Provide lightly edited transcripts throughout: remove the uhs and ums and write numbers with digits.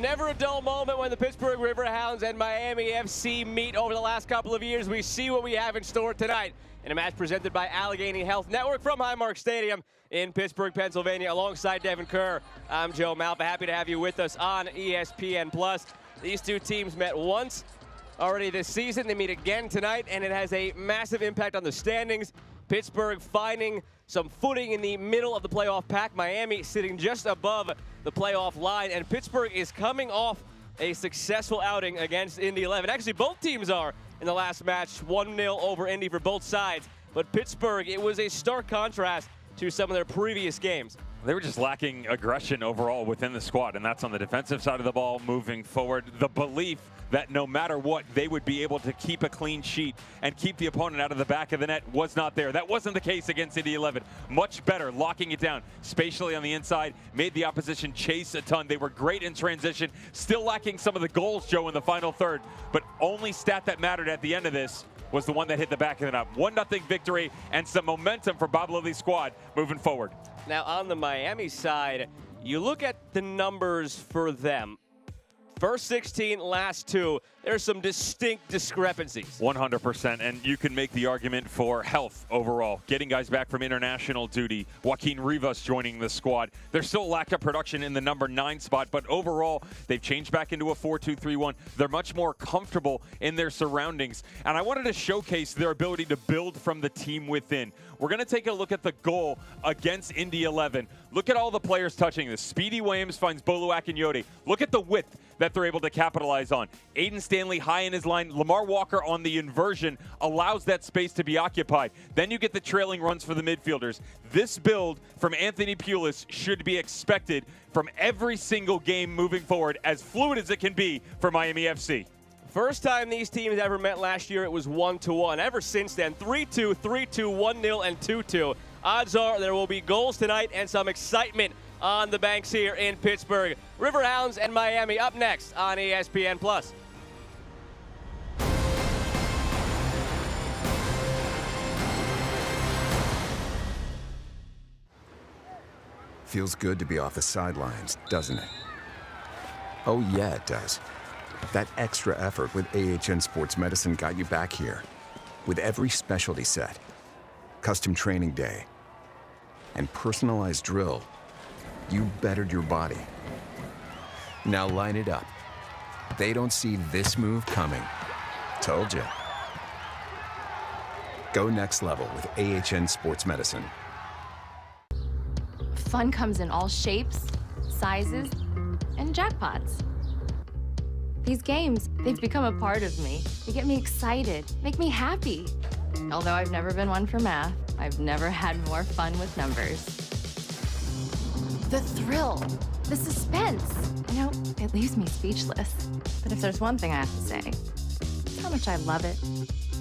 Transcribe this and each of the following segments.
never a dull moment when the Pittsburgh Riverhounds and Miami FC meet over the last couple of years. We see what we have in store tonight in a match presented by Allegheny Health Network from Highmark Stadium in Pittsburgh, Pennsylvania. Alongside Devin Kerr, I'm Joe Malfa. Happy to have you with us on ESPN+. These two teams met once already this season. They meet again tonight, and it has a massive impact on the standings. Pittsburgh finding some footing in the middle of the playoff pack. Miami sitting just above the playoff line, and Pittsburgh is coming off a successful outing against Indy 11. Actually, both teams are in the last match, 1-0 over Indy for both sides. But Pittsburgh, it was a stark contrast to some of their previous games. They were just lacking aggression overall within the squad, and that's on the defensive side of the ball moving forward. The belief that no matter what, they would be able to keep a clean sheet and keep the opponent out of the back of the net was not there. That wasn't the case against Indy 11. Much better, locking it down spatially on the inside, made the opposition chase a ton. They were great in transition, still lacking some of the goals, Joe, in the final third, but only stat that mattered at the end of this was the one that hit the back of the net. 1-0 victory and some momentum for Bob Lilly's squad moving forward. Now on the Miami side, you look at the numbers for them. First 16, last 2, there's some distinct discrepancies. 100%, and you can make the argument for health overall. Getting guys back from international duty, Joaquin Rivas joining the squad. There's still a lack of production in the number 9 spot, but overall, they've changed back into a 4-2-3-1. They're much more comfortable in their surroundings, and I wanted to showcase their ability to build from the team within. We're going to take a look at the goal against Indy 11. Look at all the players touching this. Speedy Williams finds Bolu Akinyode. Look at the width that they're able to capitalize on. Aiden Stanley high in his line. Lamar Walker on the inversion allows that space to be occupied. Then you get the trailing runs for the midfielders. This build from Anthony Pulis should be expected from every single game moving forward, as fluid as it can be for Miami FC. First time these teams ever met last year, it was 1-1. Ever since then, 3-2, 3-2, 1-0, and 2-2. Odds are there will be goals tonight and some excitement on the banks here in Pittsburgh. Riverhounds and Miami up next on ESPN+. Feels good to be off the sidelines, doesn't it? Oh yeah, it does. That extra effort with AHN Sports Medicine got you back here. With every specialty set, custom training day, and personalized drill, you bettered your body. Now line it up. They don't see this move coming. Told you. Go next level with AHN Sports Medicine. Fun comes in all shapes, sizes, and jackpots. These games, they've become a part of me. They get me excited, make me happy. Although I've never been one for math, I've never had more fun with numbers. The thrill, the suspense, you know, it leaves me speechless. But if there's one thing I have to say, it's how much I love it.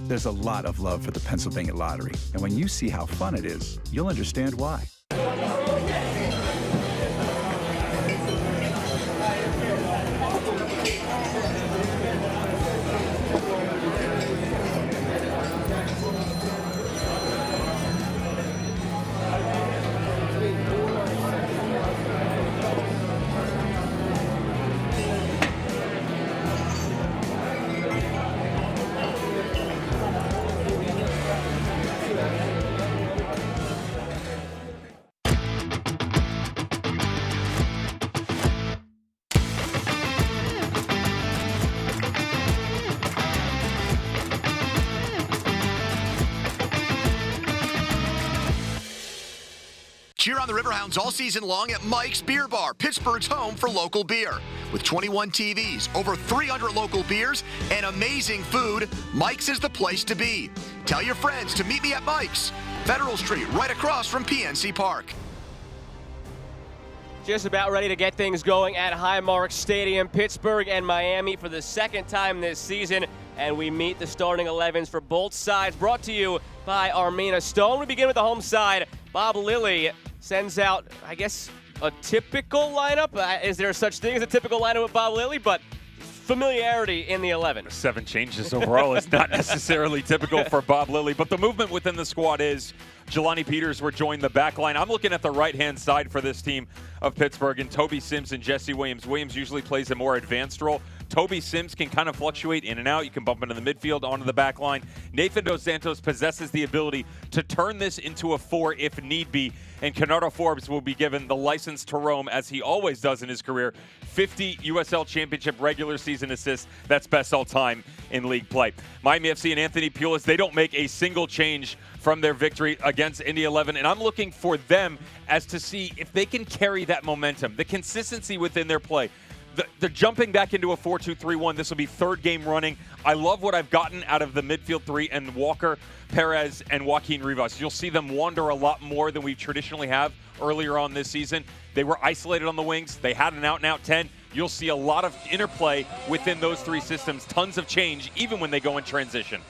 There's a lot of love for the Pennsylvania Lottery, and when you see how fun it is, you'll understand why. Cheer on the Riverhounds all season long at Mike's Beer Bar, Pittsburgh's home for local beer. With 21 TVs, over 300 local beers, and amazing food, Mike's is the place to be. Tell your friends to meet me at Mike's, Federal Street, right across from PNC Park. Just about ready to get things going at Highmark Stadium. Pittsburgh and Miami for the second time this season, and we meet the starting 11s for both sides, brought to you by Armina Stone. We begin with the home side. Bob Lilly sends out, I guess, a typical lineup. Is there such thing as a typical lineup with Bob Lilly? But familiarity in the 11. 7 changes overall is not necessarily typical for Bob Lilly, but the movement within the squad is. Jelani Peters will join the back line. I'm looking at the right-hand side for this team of Pittsburgh, and Toby Sims and Jesse Williams. Williams usually plays a more advanced role. Toby Sims can kind of fluctuate in and out. You can bump into the midfield, onto the back line. Nathan Dos Santos possesses the ability to turn this into a 4 if need be, and Kennardo Forbes will be given the license to roam, as he always does in his career. 50 USL Championship regular season assists. That's best all time in league play. Miami FC and Anthony Pulis, they don't make a single change from their victory against Indy 11, and I'm looking for them as to see if they can carry that momentum, the consistency within their play. They're jumping back into a 4-2-3-1. This will be 3rd game running. I love what I've gotten out of the midfield 3 and Walker, Perez, and Joaquin Rivas. You'll see them wander a lot more than we traditionally have earlier on this season. They were isolated on the wings. They had an out-and-out 10. You'll see a lot of interplay within those 3 systems. Tons of change, even when they go in transition.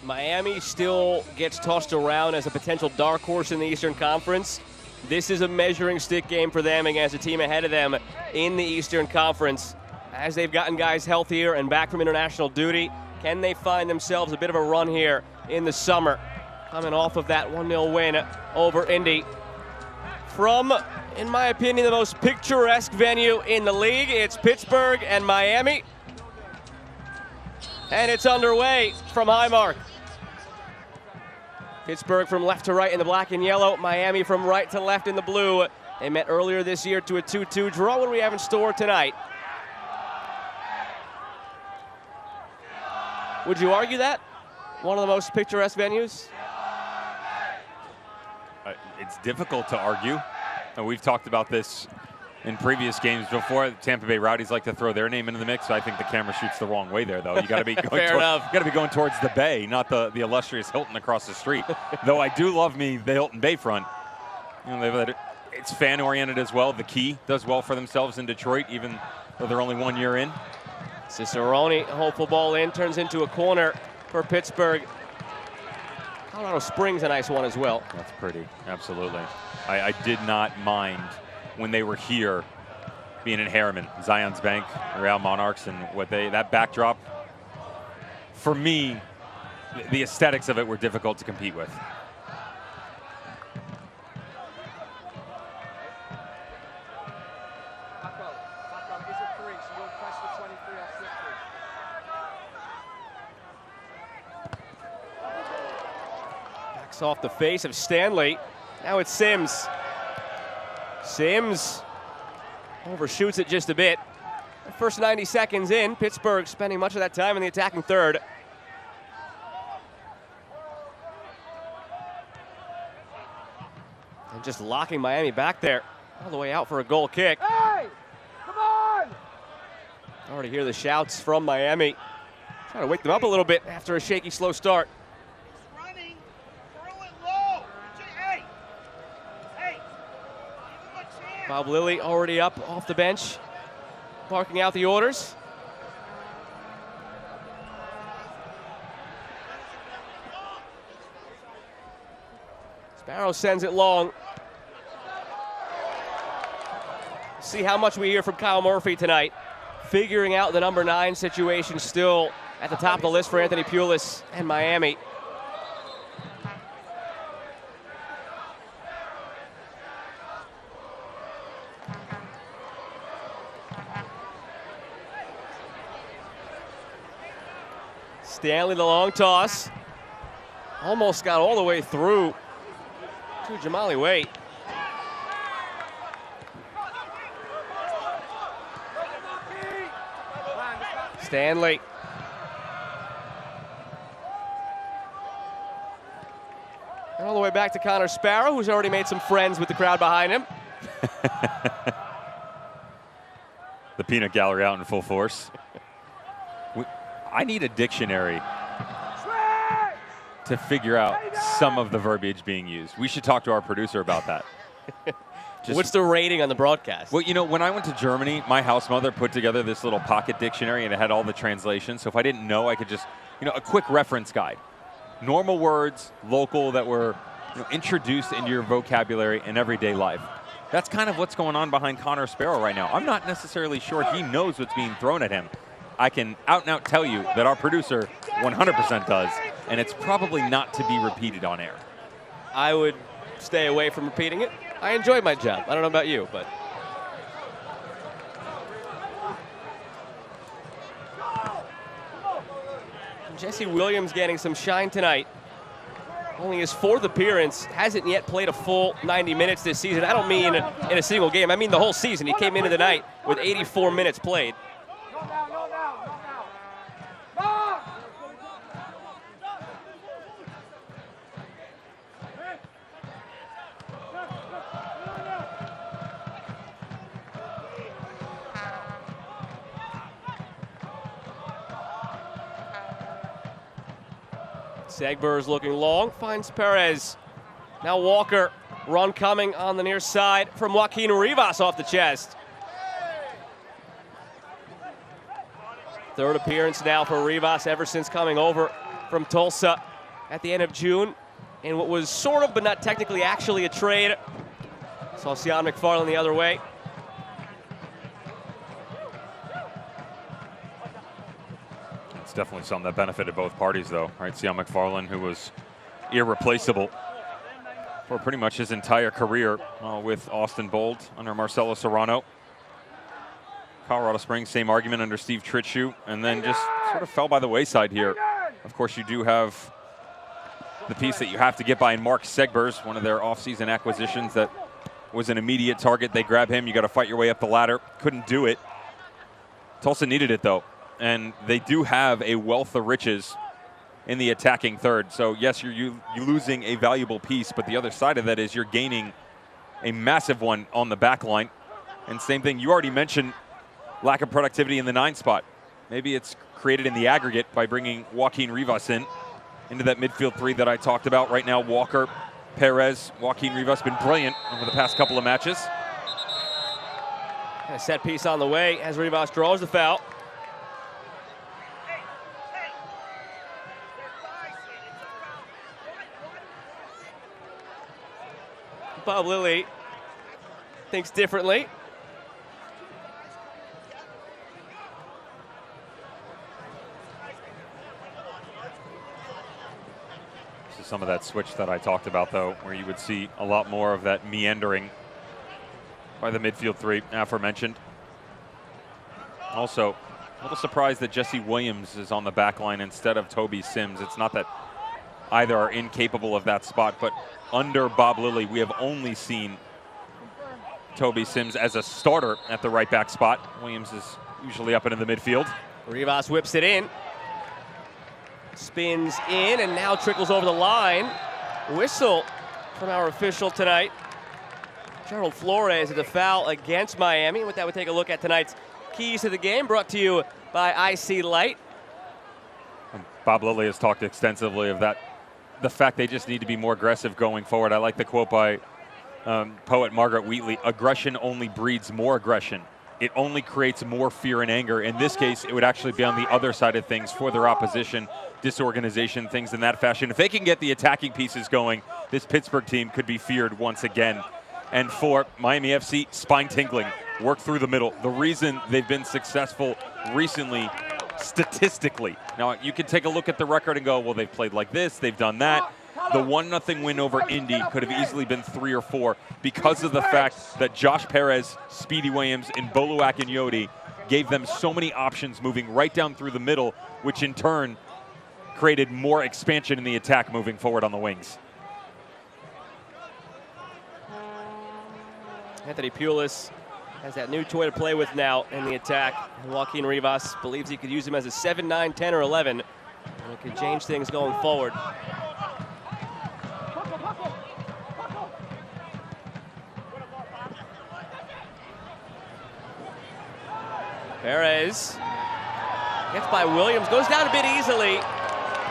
Miami still gets tossed around as a potential dark horse in the Eastern Conference. This is a measuring stick game for them against a team ahead of them in the Eastern Conference. As they've gotten guys healthier and back from international duty, can they find themselves a bit of a run here in the summer? Coming off of that 1-0 win over Indy. From, in my opinion, the most picturesque venue in the league, it's Pittsburgh and Miami. And it's underway from Highmark. Pittsburgh from left to right in the black and yellow. Miami from right to left in the blue. They met earlier this year to a 2-2 draw. What do we have in store tonight? Would you argue that? One of the most picturesque venues? It's difficult to argue. And we've talked about this in previous games before. The Tampa Bay Rowdies like to throw their name into the mix. I think the camera shoots the wrong way there, though. You got to be going towards the bay, not the illustrious Hilton across the street. Though I do love me the Hilton Bayfront. You know, it's fan-oriented as well. The Key does well for themselves in Detroit, even though they're only 1 year in. Cicerone, hopeful ball in, turns into a corner for Pittsburgh. Colorado Springs, a nice one as well. That's pretty, absolutely. I did not mind when they were here, being in Harriman, Zion's Bank, Real Monarchs, and that backdrop. For me, the aesthetics of it were difficult to compete with. Backs off the face of Stanley. Now it's Sims. Sims overshoots it just a bit. The first 90 seconds in, Pittsburgh spending much of that time in the attacking third. And just locking Miami back there, all the way out for a goal kick. Hey, come on! Already hear the shouts from Miami. Trying to wake them up a little bit after a shaky, slow start. Running, throw it low. Hey, give him a chance. Bob Lilly already up off the bench, barking out the orders. Sparrow sends it long. See how much we hear from Kyle Murphy tonight. Figuring out the number 9 situation, still at the top of the list for Anthony Pulis and Miami. Stanley, the long toss. Almost got all the way through to Jamali Waite. Stanley. And all the way back to Connor Sparrow, who's already made some friends with the crowd behind him. The peanut gallery out in full force. I need a dictionary to figure out some of the verbiage being used. We should talk to our producer about that. What's the rating on the broadcast? Well, you know, when I went to Germany, my house mother put together this little pocket dictionary, and it had all the translations. So if I didn't know, I could just, a quick reference guide. Normal words, local, that were introduced into your vocabulary in everyday life. That's kind of what's going on behind Connor Sparrow right now. I'm not necessarily sure he knows what's being thrown at him. I can out and out tell you that our producer 100% does, and it's probably not to be repeated on air. I would stay away from repeating it. I enjoy my job. I don't know about you, but. Jesse Williams getting some shine tonight. Only his 4th appearance, hasn't yet played a full 90 minutes this season. I don't mean in a single game, I mean the whole season. He came into the night with 84 minutes played. Segber's looking long, finds Perez. Now Walker, run coming on the near side from Joaquin Rivas off the chest. 3rd appearance now for Rivas ever since coming over from Tulsa at the end of June in what was sort of, but not technically, actually a trade. Saw Sean McFarland the other way. It's definitely something that benefited both parties, though, right? Sean McFarland, who was irreplaceable for pretty much his entire career with Austin Bold under Marcelo Serrano. Colorado Springs, same argument under Steve Tritschu, and then just sort of fell by the wayside here. Of course, you do have the piece that you have to get by in Mark Segbers, one of their offseason acquisitions that was an immediate target. They grab him. You got to fight your way up the ladder. Couldn't do it. Tulsa needed it, though. And they do have a wealth of riches in the attacking third. So, yes, you're losing a valuable piece, but the other side of that is you're gaining a massive one on the back line. And same thing, you already mentioned lack of productivity in the 9 spot. Maybe it's created in the aggregate by bringing Joaquin Rivas into that midfield 3 that I talked about. Right now, Walker, Perez, Joaquin Rivas been brilliant over the past couple of matches. And a set piece on the way as Rivas draws the foul. Bob Lilly thinks differently. This is some of that switch that I talked about, though, where you would see a lot more of that meandering by the midfield 3 aforementioned. Also, a little surprised that Jesse Williams is on the back line instead of Toby Sims. It's not that either are incapable of that spot, but under Bob Lilly, we have only seen Toby Sims as a starter at the right back spot. Williams is usually up into the midfield. Rivas whips it in. Spins in and now trickles over the line. Whistle from our official tonight. Gerald Flores at the foul against Miami. With that, we take a look at tonight's keys to the game, brought to you by IC Light. Bob Lilly has talked extensively of that, the fact they just need to be more aggressive going forward. I like the quote by poet Margaret Wheatley: aggression only breeds more aggression. It only creates more fear and anger. In this case, it would actually be on the other side of things for their opposition, disorganization, things in that fashion. If they can get the attacking pieces going, this Pittsburgh team could be feared once again. And for Miami FC, spine tingling, work through the middle. The reason they've been successful recently, statistically. Now, you can take a look at the record and go, well, they've played like this, they've done that. The 1-0 win over Indy could have easily been 3 or 4 because of the fact that Josh Perez, Speedy Williams, and Boluak and Yodi gave them so many options moving right down through the middle, which in turn created more expansion in the attack moving forward on the wings. Anthony Pulis has that new toy to play with now in the attack. And Joaquin Rivas believes he could use him as a 7, 9, 10, or 11. And it could change things going forward. Perez gets by Williams, goes down a bit easily,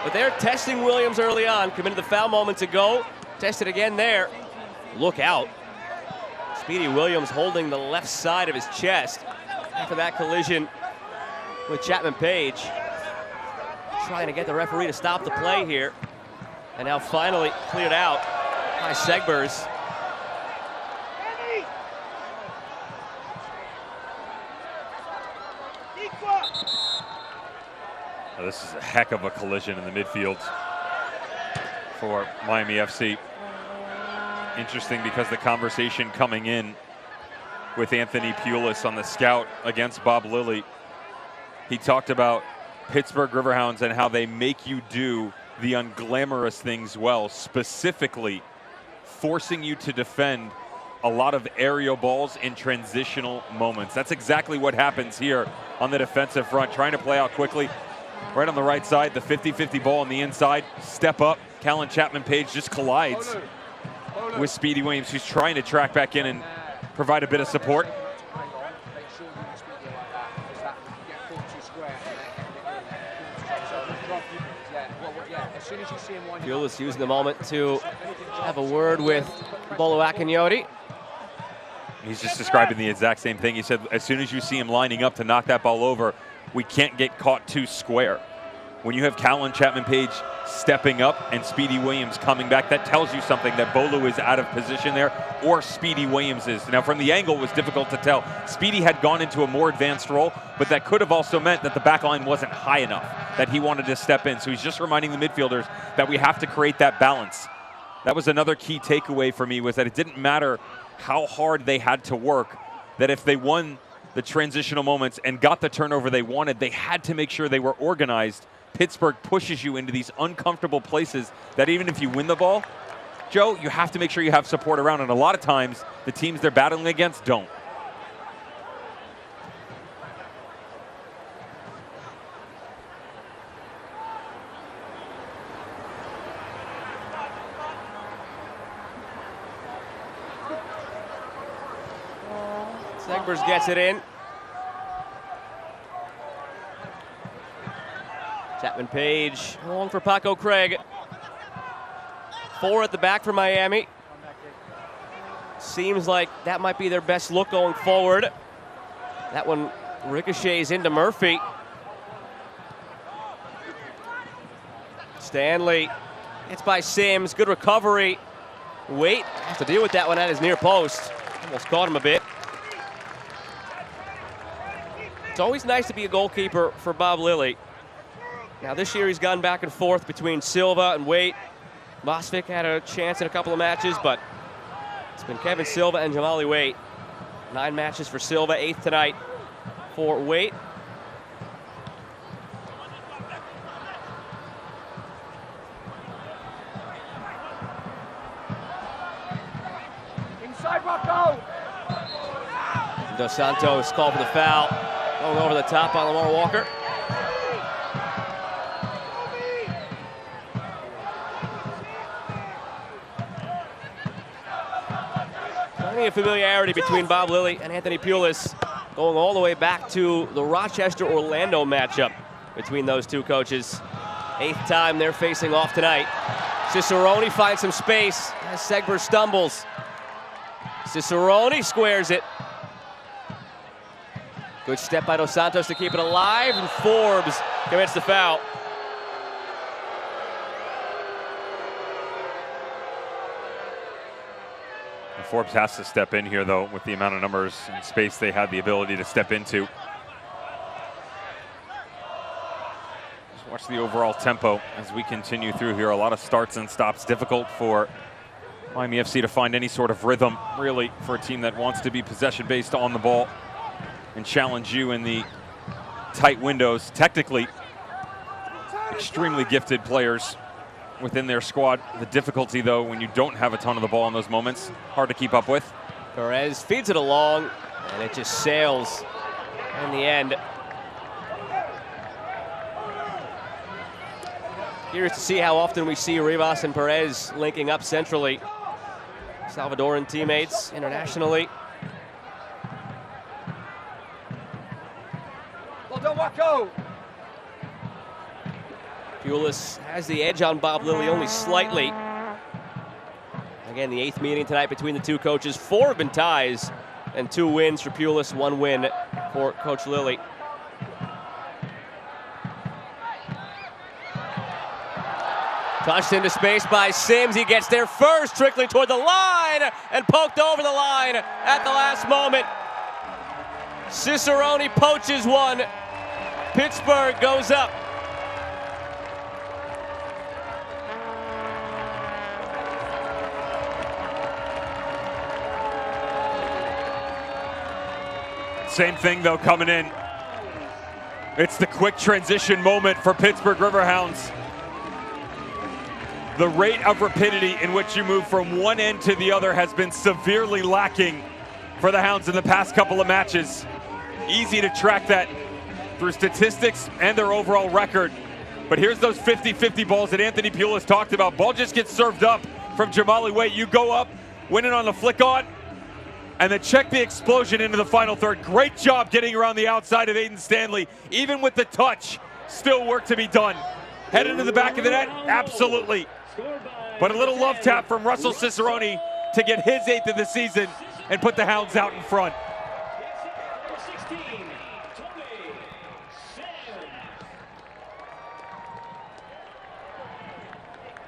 but they're testing Williams early on. Committed the foul moments ago, tested again there. Look out. Speedy Williams holding the left side of his chest after that collision with Chapman Page. Trying to get the referee to stop the play here. And now finally cleared out by Segbers. Oh, this is a heck of a collision in the midfield for Miami FC. Interesting because the conversation coming in with Anthony Pulis on the scout against Bob Lilly, he talked about Pittsburgh Riverhounds and how they make you do the unglamorous things well, specifically forcing you to defend a lot of aerial balls in transitional moments. That's exactly what happens here on the defensive front, trying to play out quickly. Right on the right side, the 50-50 ball on the inside, step up, Callan Chapman-Page just collides with Speedy Williams, who's trying to track back in and provide a bit of support. Pulis using the moment to have a word with Bolo Akinyoti. He's just describing the exact same thing. He said, as soon as you see him lining up to knock that ball over, we can't get caught too square. When you have Callan Chapman-Page stepping up and Speedy Williams coming back, that tells you something that Bolo is out of position there, or Speedy Williams is. Now, from the angle, it was difficult to tell. Speedy had gone into a more advanced role, but that could have also meant that the back line wasn't high enough, that he wanted to step in. So he's just reminding the midfielders that we have to create that balance. That was another key takeaway for me, was that it didn't matter how hard they had to work, that if they won the transitional moments and got the turnover they wanted, they had to make sure they were organized. Pittsburgh pushes you into these uncomfortable places that even if you win the ball, Joe, you have to make sure you have support around, and a lot of times the teams they're battling against don't. Segbers gets it in. Chapman-Page long for Paco Craig. 4 at the back for Miami. Seems like that might be their best look going forward. That one ricochets into Murphy. Stanley, it's by Sims, good recovery. Wait, has to deal with that one at his near post. Almost caught him a bit. It's always nice to be a goalkeeper for Bob Lilly. Now this year he's gone back and forth between Silva and Waite. Mosvik had a chance in a couple of matches, but it's been Kevin Silva and Jamali Waite. 9 matches for Silva, 8th tonight for Waite. Inside, Rocco! Dos Santos called for the foul. Going over the top on Lamar Walker. Plenty of familiarity between Bob Lilly and Anthony Pulis, going all the way back to the Rochester-Orlando matchup between those two coaches. 8th time they're facing off tonight. Cicerone finds some space as Segbers stumbles. Cicerone squares it. Good step by Dos Santos to keep it alive, and Forbes commits the foul. Forbes has to step in here, though, with the amount of numbers and space they had the ability to step into. Just watch the overall tempo as we continue through here. A lot of starts and stops. Difficult for Miami FC to find any sort of rhythm, really, for a team that wants to be possession-based on the ball and challenge you in the tight windows. Technically, extremely gifted players within their squad. The difficulty, though, when you don't have a ton of the ball in those moments, hard to keep up with. Perez feeds it along, and it just sails in the end. Curious to see how often we see Rivas and Perez linking up centrally. Salvadoran teammates internationally. Well done, Wacko! Pulis has the edge on Bob Lilly only slightly. Again, the 8th meeting tonight between the two coaches. 4 have been ties and 2 wins for Pulis, 1 win for Coach Lilly. Touched into space by Sims. He gets there first, trickling toward the line and poked over the line at the last moment. Cicerone poaches one. Pittsburgh goes up Same thing, though, coming in. It's the quick transition moment for Pittsburgh Riverhounds. The rate of rapidity in which you move from one end to the other has been severely lacking for the Hounds in the past couple of matches. Easy to track that through statistics and their overall record. But here's those 50-50 balls that Anthony Pulis talked about. Ball just gets served up from Jamali Waite. You go up, win it on the flick on, and then check the explosion into the final third. Great job getting around the outside of Aiden Stanley. Even with the touch, still work to be done. Headed to the back of the net? Absolutely. But a little love tap from Russell Cicerone to get his 8th of the season and put the Hounds out in front.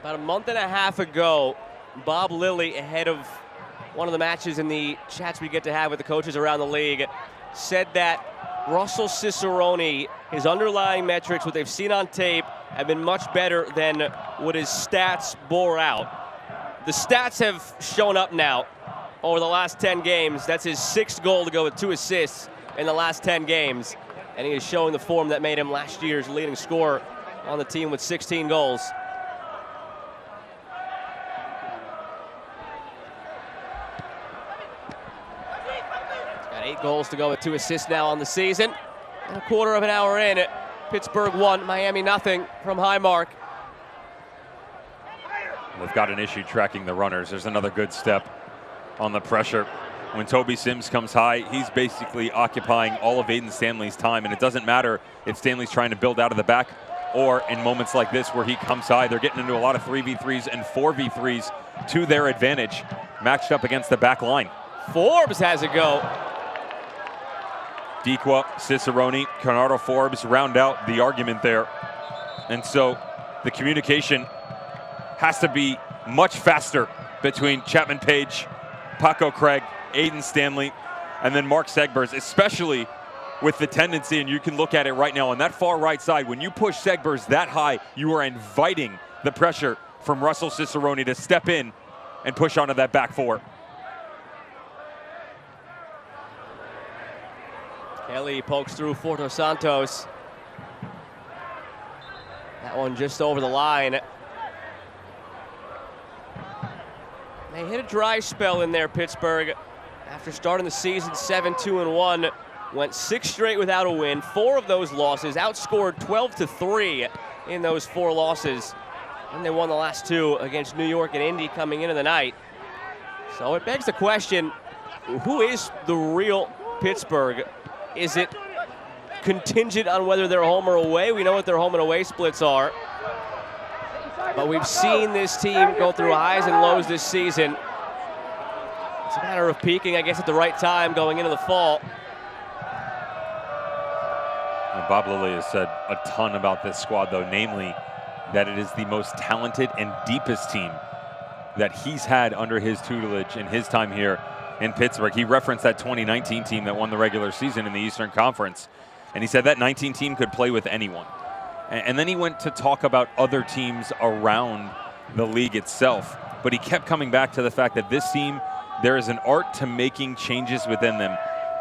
About a month and a half ago, Bob Lilly, ahead of one of the matches in the chats we get to have with the coaches around the league, said that Russell Cicerone, his underlying metrics, what they've seen on tape, have been much better than what his stats bore out. The stats have shown up now over the last 10 games. That's his 6th goal to go with 2 assists in the last 10 games. And he is showing the form that made him last year's leading scorer on the team with 16 goals. Got 8 goals to go with 2 assists now on the season. And a quarter of an hour in, Pittsburgh 1, Miami nothing from Highmark. They've got an issue tracking the runners. There's another good step on the pressure. When Toby Sims comes high, he's basically occupying all of Aiden Stanley's time, and it doesn't matter if Stanley's trying to build out of the back or in moments like this where he comes high. They're getting into a lot of 3v3s and 4v3s to their advantage, matched up against the back line. Forbes has a go. Dequa, Cicerone, Conrado Forbes round out the argument there. And so the communication has to be much faster between Chapman Page, Paco Craig, Aiden Stanley, and then Mark Segbers, especially with the tendency, and you can look at it right now on that far right side, when you push Segbers that high, you are inviting the pressure from Russell Cicerone to step in and push onto that back four. Kelly pokes through for Dos Santos. That one just over the line. They hit a dry spell in there, Pittsburgh. After starting the season 7-2-1, went 6 straight without a win. 4 of those losses, outscored 12-3 in those 4 losses. And they won the last 2 against New York and Indy coming into the night. So it begs the question, who is the real Pittsburgh? Is it contingent on whether they're home or away? We know what their home and away splits are. But we've seen this team go through highs and lows this season. It's a matter of peaking, I guess, at the right time going into the fall. And Bob Lilly has said a ton about this squad, though, namely that it is the most talented and deepest team that he's had under his tutelage in his time here in Pittsburgh. He referenced that 2019 team that won the regular season in the Eastern Conference, and he said that 19 team could play with anyone. And then he went to talk about other teams around the league itself, but he kept coming back to the fact that this team, there is an art to making changes within them,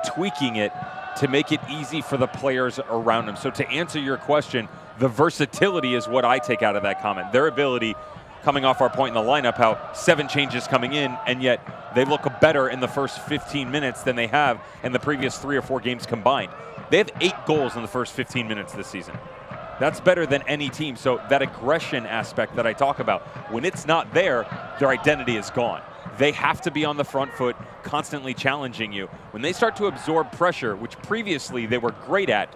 tweaking it to make it easy for the players around them. So to answer your question, the versatility is what I take out of that comment. Their ability, coming off our point in the lineup, how 7 changes coming in, and yet they look better in the first 15 minutes than they have in the previous 3 or 4 games combined. They have 8 goals in the first 15 minutes this season. That's better than any team. So that aggression aspect that I talk about, when it's not there, their identity is gone. They have to be on the front foot, constantly challenging you. When they start to absorb pressure, which previously they were great at,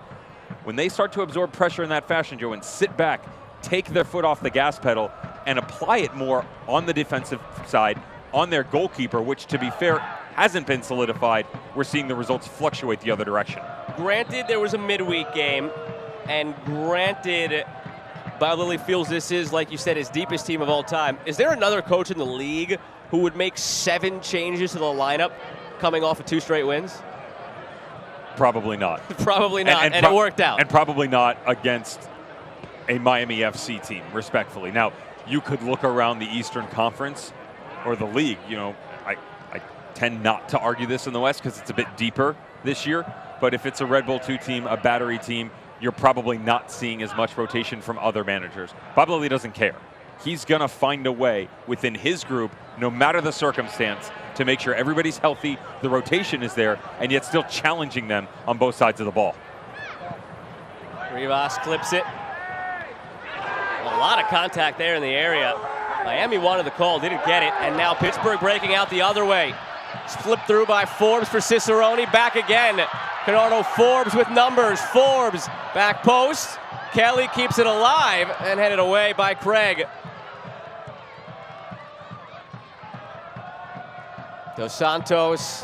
when they start to absorb pressure in that fashion, Joe, and sit back, take their foot off the gas pedal, and apply it more on the defensive side, on their goalkeeper, which, to be fair, hasn't been solidified, we're seeing the results fluctuate the other direction. Granted, there was a midweek game, and granted, Bob Lilly feels this is, like you said, his deepest team of all time. Is there another coach in the league who would make 7 changes to the lineup coming off of 2 straight wins? Probably not. Probably not, and it worked out. And probably not against a Miami FC team, respectfully. Now, you could look around the Eastern Conference or the league. You know, I tend not to argue this in the West because it's a bit deeper this year. but if it's a Red Bull 2 team, a battery team, you're probably not seeing as much rotation from other managers. Bob Lilly doesn't care. He's going to find a way within his group, no matter the circumstance, to make sure everybody's healthy, the rotation is there, and yet still challenging them on both sides of the ball. Rivas clips it. A lot of contact there in the area. Miami wanted the call, didn't get it, and now Pittsburgh breaking out the other way. Flipped through by Forbes for Cicerone, back again. Canardo Forbes with numbers. Forbes, back post. Kelly keeps it alive and headed away by Craig. Dos Santos,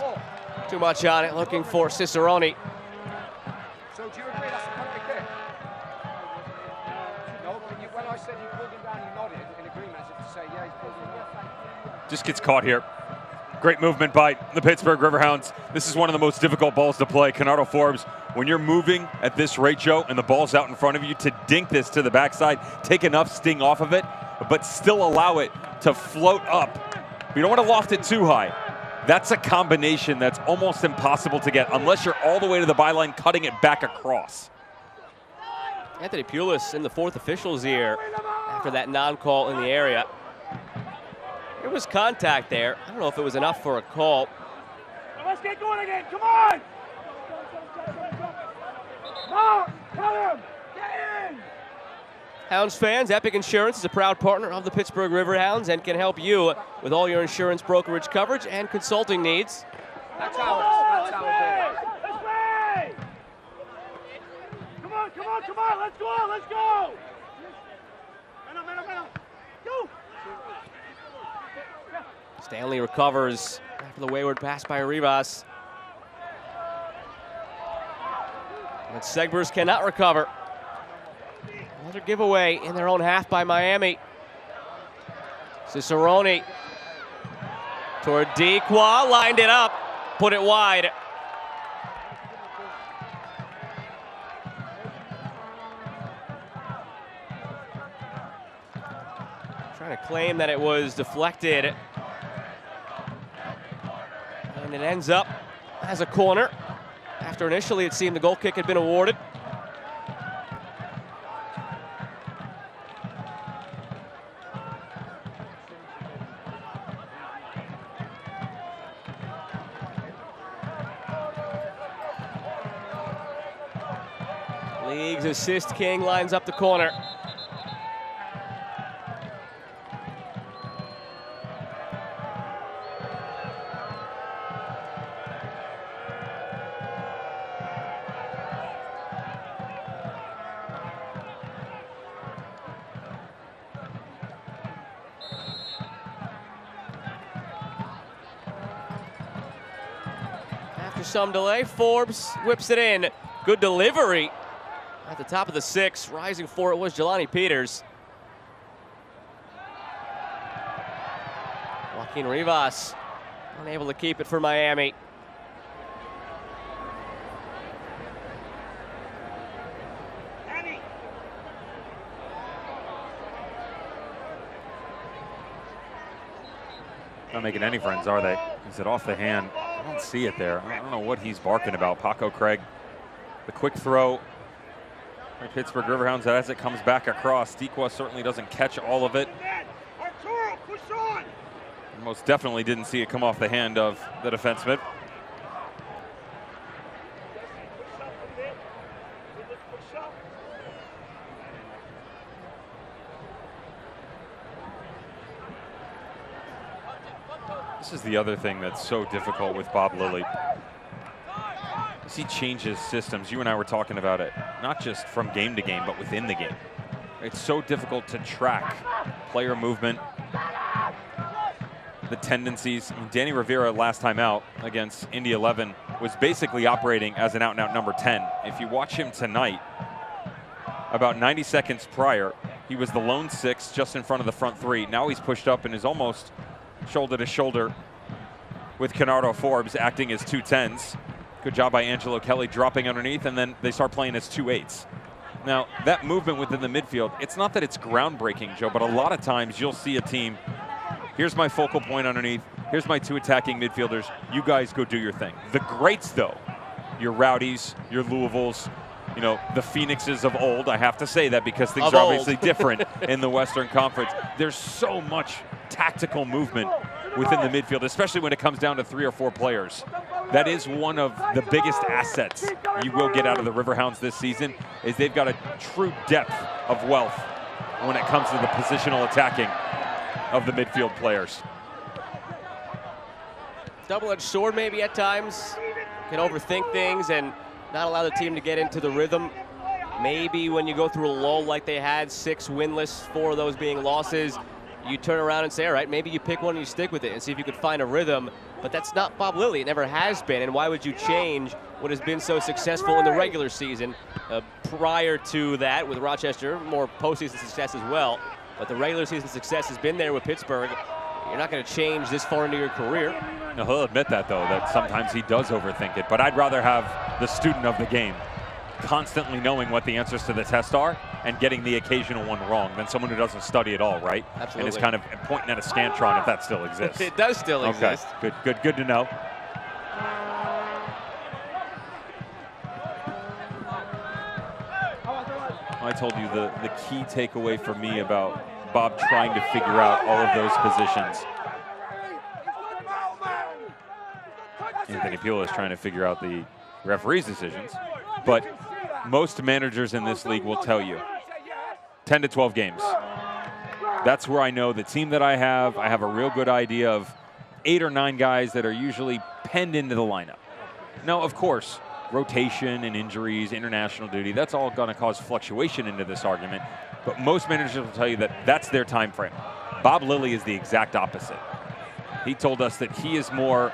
too much on it, looking for Cicerone. So do you agree that's a penalty kick? No, when I said you pulled him down, you nodded in agreement as if to say, yeah, he's pulled him down. Just gets caught here. Great movement by the Pittsburgh Riverhounds. This is one of the most difficult balls to play. Canardo Forbes, when you're moving at this rate, Joe, and the ball's out in front of you, to dink this to the backside, take enough sting off of it, but still allow it to float up. You don't want to loft it too high. That's a combination that's almost impossible to get unless you're all the way to the byline cutting it back across. Anthony Pulis in the fourth official's ear after that non-call in the area. There was contact there. I don't know if it was enough for a call. Let's get going again, come on! Mark, tell him, get in! Hounds fans, Epic Insurance is a proud partner of the Pittsburgh Riverhounds and can help you with all your insurance brokerage coverage and consulting needs. That's ours, that's ours. Come on, come on, come on, let's go, let's go! Go! Stanley recovers after the wayward pass by Rivas. And Segbers cannot recover. Another giveaway in their own half by Miami. Cicerone toward Dequa, lined it up, put it wide. Trying to claim that it was deflected. And it ends up as a corner after initially it seemed the goal kick had been awarded. League's assist king lines up the corner. After some delay, Forbes whips it in. Good delivery. At the top of the six, rising for it was Jelani Peters. Joaquin Rivas unable to keep it for Miami. Not making any friends, are they? Is it off the hand? I don't see it there. I don't know what he's barking about. Paco Craig, the quick throw. Pittsburgh Riverhounds as it comes back across. Dequa certainly doesn't catch all of it. And most definitely didn't see it come off the hand of the defenseman. This is the other thing that's so difficult with Bob Lilly. As he changes systems, you and I were talking about it, not just from game to game, but within the game. It's so difficult to track player movement, the tendencies. I mean, Danny Rivera last time out against Indy 11 was basically operating as an out-and-out number 10. If you watch him tonight, about 90 seconds prior, he was the lone six just in front of the front three. Now he's pushed up and is almost shoulder to shoulder with Canardo Forbes acting as 2-10s. Good job by Angelo Kelly dropping underneath, and then they start playing as 2-8s. Now, that movement within the midfield, it's not that it's groundbreaking, Joe, but a lot of times you'll see a team, here's my focal point underneath, here's my two attacking midfielders, you guys go do your thing. The greats, though, your Rowdies, your Louisvilles, you know, the Phoenixes of old. I have to say that because things are obviously different in the Western Conference. There's so much tactical movement within the midfield, especially when it comes down to 3 or 4 players. That is one of the biggest assets you will get out of the Riverhounds this season, is they've got a true depth of wealth when it comes to the positional attacking of the midfield players. Double-edged sword maybe at times. Can overthink things and not allow the team to get into the rhythm. Maybe when you go through a lull like they had, 6 winless, 4 of those being losses, you turn around and say, all right, maybe you pick one and you stick with it and see if you could find a rhythm. But that's not Bob Lilly. It never has been. And why would you change what has been so successful in the regular season? Prior to that, with Rochester, more postseason success as well. But the regular season success has been there with Pittsburgh. You're not going to change this far into your career. Now, he'll admit that, though, that sometimes he does overthink it. But I'd rather have the student of the game constantly knowing what the answers to the test are and getting the occasional one wrong than someone who doesn't study at all, right? Absolutely. And is kind of pointing at a Scantron, if that still exists. It does still exist. Good to know. I told you the key takeaway for me about Bob trying to figure out all of those positions. Anthony Pula is trying to figure out the referee's decisions, but most managers in this league will tell you 10 to 12 games. That's where I know the team that I have a real good idea of 8 or 9 guys that are usually penned into the lineup. Now, of course, rotation and injuries, international duty, that's all going to cause fluctuation into this argument, but most managers will tell you that that's their time frame. Bob Lilly is the exact opposite. He told us that he is more,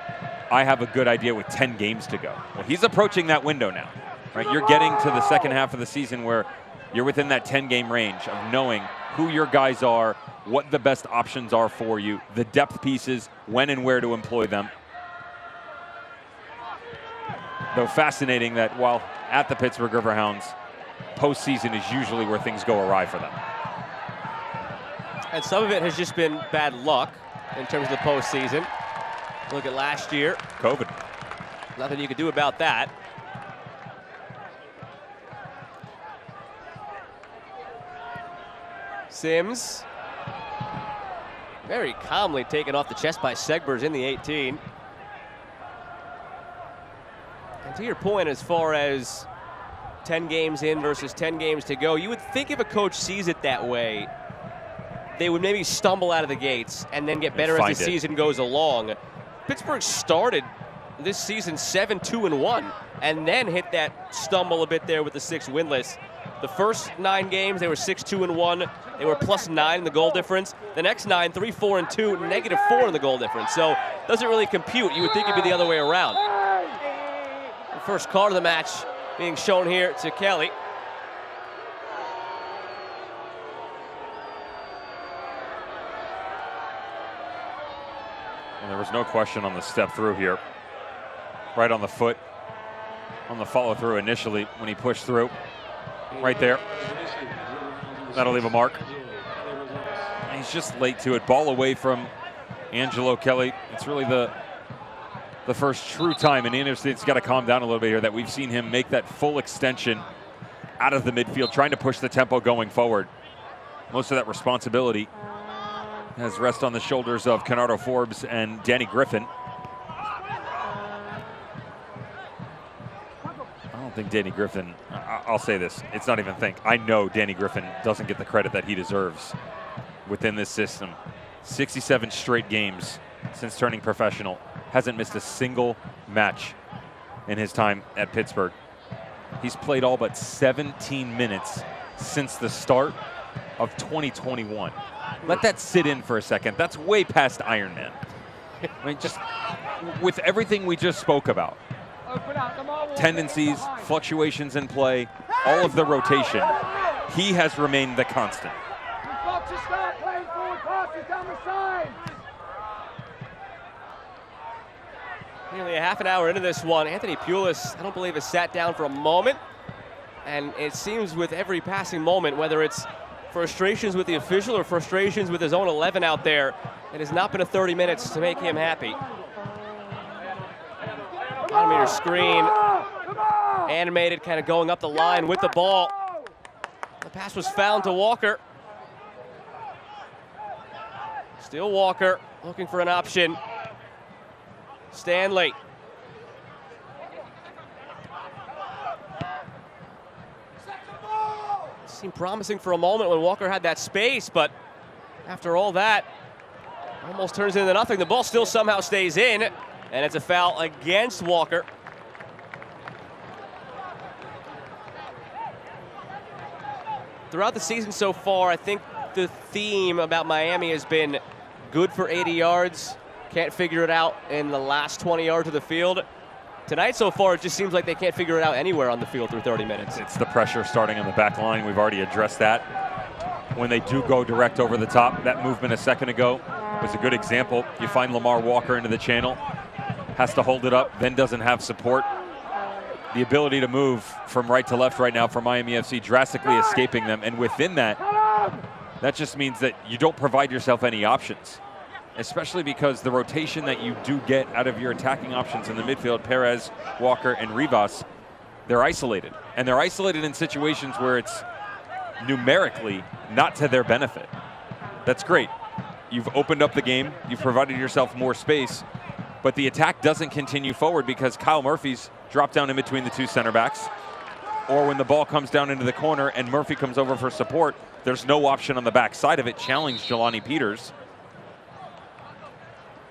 I have a good idea with 10 games to go. Well, he's approaching that window now, right? You're getting to the second half of the season where you're within that 10-game range of knowing who your guys are, what the best options are for you, the depth pieces, when and where to employ them. Though fascinating that while at the Pittsburgh Riverhounds, postseason is usually where things go awry for them. And some of it has just been bad luck in terms of the postseason. Look at last year. COVID. Nothing you could do about that. Sims. Very calmly taken off the chest by Segbers in the 18. And to your point, as far as 10 games in versus 10 games to go, you would think if a coach sees it that way, they would maybe stumble out of the gates and then get better as the season goes along. Pittsburgh started this season 7-2-1 and then hit that stumble a bit there with the 6 winless. The first 9 games, they were 6-2-1. They were +9 in the goal difference. The next 9, 3-4-2, -4 in the goal difference. So it doesn't really compute. You would think it'd be the other way around. The first card of the match being shown here to Kelly. And there was no question on the step through here. Right on the foot, on the follow through initially when he pushed through. Right there. That'll leave a mark. He's just late to it. Ball away from Angelo Kelly. It's really the first true time, and Anderson's got to calm down a little bit here, that we've seen him make that full extension out of the midfield, trying to push the tempo going forward. Most of that responsibility has rest on the shoulders of Canardo Forbes and Danny Griffin. I don't think Danny Griffin, I'll say this, it's not even think. I know Danny Griffin doesn't get the credit that he deserves within this system. 67 straight games since turning professional. Hasn't missed a single match in his time at Pittsburgh. He's played all but 17 minutes since the start of 2021. Let that sit in for a second. That's way past Iron Man. I mean, just with everything we just spoke about, tendencies, fluctuations in play, all of the rotation, he has remained the constant. You've got to start playing forward passes down the side. Nearly a half an hour into this one, Anthony Pulis, I don't believe, has sat down for a moment. And it seems with every passing moment, whether it's frustrations with the official or frustrations with his own 11 out there, it has not been a 30 minutes to make him happy. Bottom of your screen, animated, kind of going up the line with the ball. The pass was found to Walker. Still Walker, looking for an option. Stanley. Seemed promising for a moment when Walker had that space, but after all that, almost turns into nothing. The ball still somehow stays in, and it's a foul against Walker. Throughout the season so far, I think the theme about Miami has been good for 80 yards, can't figure it out in the last 20 yards of the field. Tonight so far, it just seems like they can't figure it out anywhere on the field through 30 minutes. It's the pressure starting on the back line. We've already addressed that. When they do go direct over the top, that movement a second ago was a good example. You find Lamar Walker into the channel, has to hold it up, then doesn't have support. The ability to move from right to left right now for Miami FC, drastically escaping them. And within that, that just means that you don't provide yourself any options, especially because the rotation that you do get out of your attacking options in the midfield, Perez, Walker, and Rivas, they're isolated. And they're isolated in situations where it's numerically not to their benefit. That's great. You've opened up the game, you've provided yourself more space, but the attack doesn't continue forward because Kyle Murphy's dropped down in between the two center backs, or when the ball comes down into the corner and Murphy comes over for support, there's no option on the back side of it. Challenge Jelani Peters.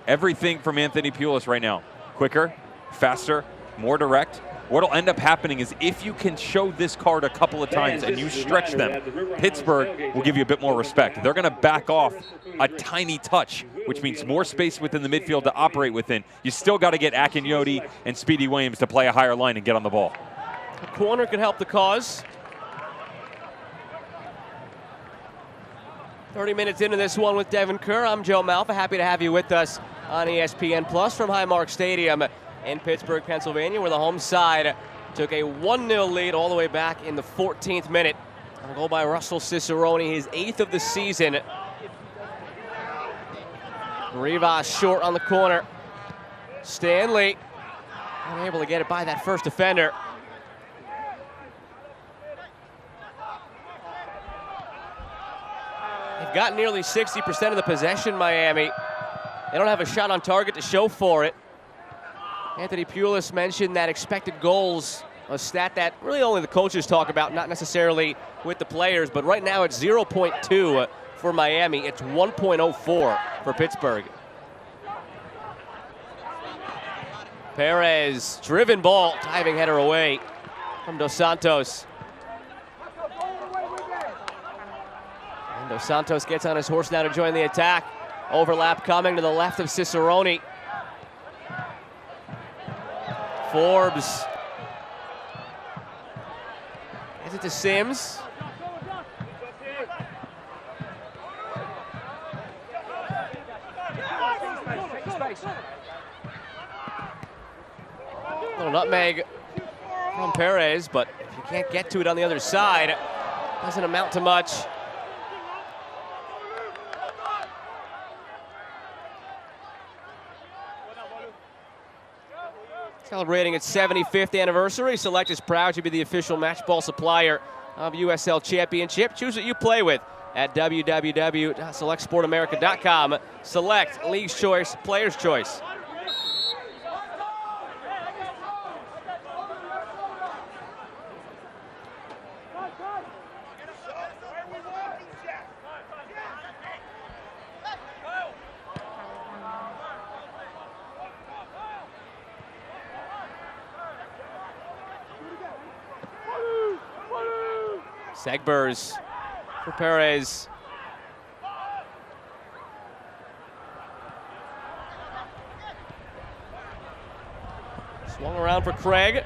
Everything from Anthony Pulis right now. Quicker, faster, more direct. What'll end up happening is if you can show this card a couple of times and you stretch them, Pittsburgh will give you a bit more respect. They're going to back off a tiny touch, which means more space within the midfield to operate within. You still got to get Akinyoti and Speedy Williams to play a higher line and get on the ball. A corner could help the cause. 30 minutes into this one with Devin Kerr. I'm Joe Malfa. Happy to have you with us on ESPN Plus from Highmark Stadium in Pittsburgh, Pennsylvania, where the home side took a 1-0 lead all the way back in the 14th minute. A goal by Russell Cicerone, his 8th of the season. Rivas short on the corner. Stanley unable to get it by that first defender. They've got nearly 60% of the possession, Miami. They don't have a shot on target to show for it. Anthony Pulis mentioned that expected goals, a stat that really only the coaches talk about, not necessarily with the players, but right now it's 0.2 for Miami. It's 1.04 for Pittsburgh. Perez, driven ball, diving header away from Dos Santos. And Dos Santos gets on his horse now to join the attack. Overlap coming to the left of Cicerone. Forbes. Is it to Sims? Little nutmeg from Perez, but if you can't get to it on the other side, it doesn't amount to much. Celebrating its 75th anniversary, Select is proud to be the official match ball supplier of USL Championship. Choose what you play with at www.selectsportamerica.com. Select, League's Choice, Player's Choice. Segbers for Perez. Swung around for Craig.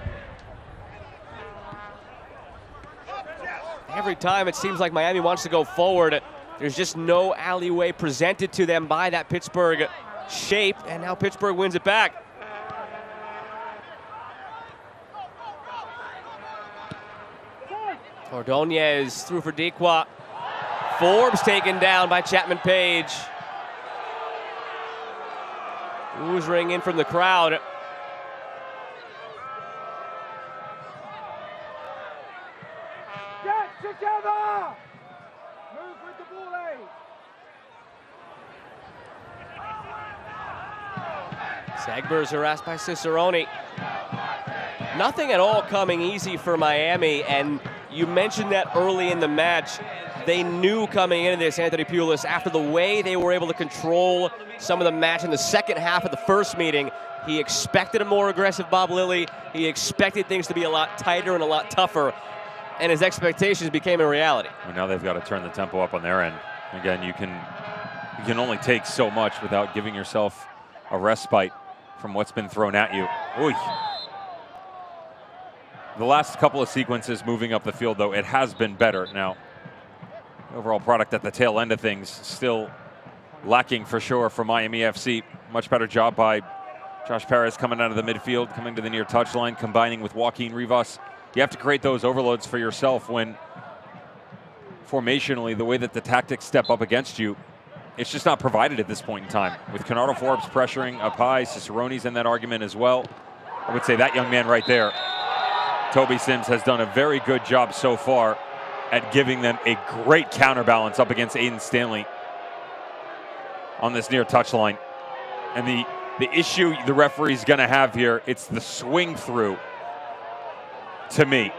Every time it seems like Miami wants to go forward, there's just no alleyway presented to them by that Pittsburgh shape, and now Pittsburgh wins it back. Ordonez through for Dequa. Forbes taken down by Chapman Page. Oozing in from the crowd. Segber's harassed by Cicerone. Nothing at all coming easy for Miami, and you mentioned that early in the match. They knew coming into this, Anthony Pulis, after the way they were able to control some of the match in the second half of the first meeting. He expected a more aggressive Bob Lilly. He expected things to be a lot tighter and a lot tougher, and his expectations became a reality. Well, now they've got to turn the tempo up on their end. Again, you can only take so much without giving yourself a respite from what's been thrown at you. Oy. The last couple of sequences moving up the field, though, it has been better. Now, overall product at the tail end of things still lacking for sure for Miami FC. Much better job by Josh Perez coming out of the midfield, coming to the near touchline, combining with Joaquin Rivas. You have to create those overloads for yourself when formationally, the way that the tactics step up against you, it's just not provided at this point in time. With Canardo Forbes pressuring up high, Cicerone's in that argument as well. I would say that young man right there, Toby Sims, has done a very good job so far at giving them a great counterbalance up against Aiden Stanley on this near touchline. And the issue the referee's going to have here, it's the swing through, to me.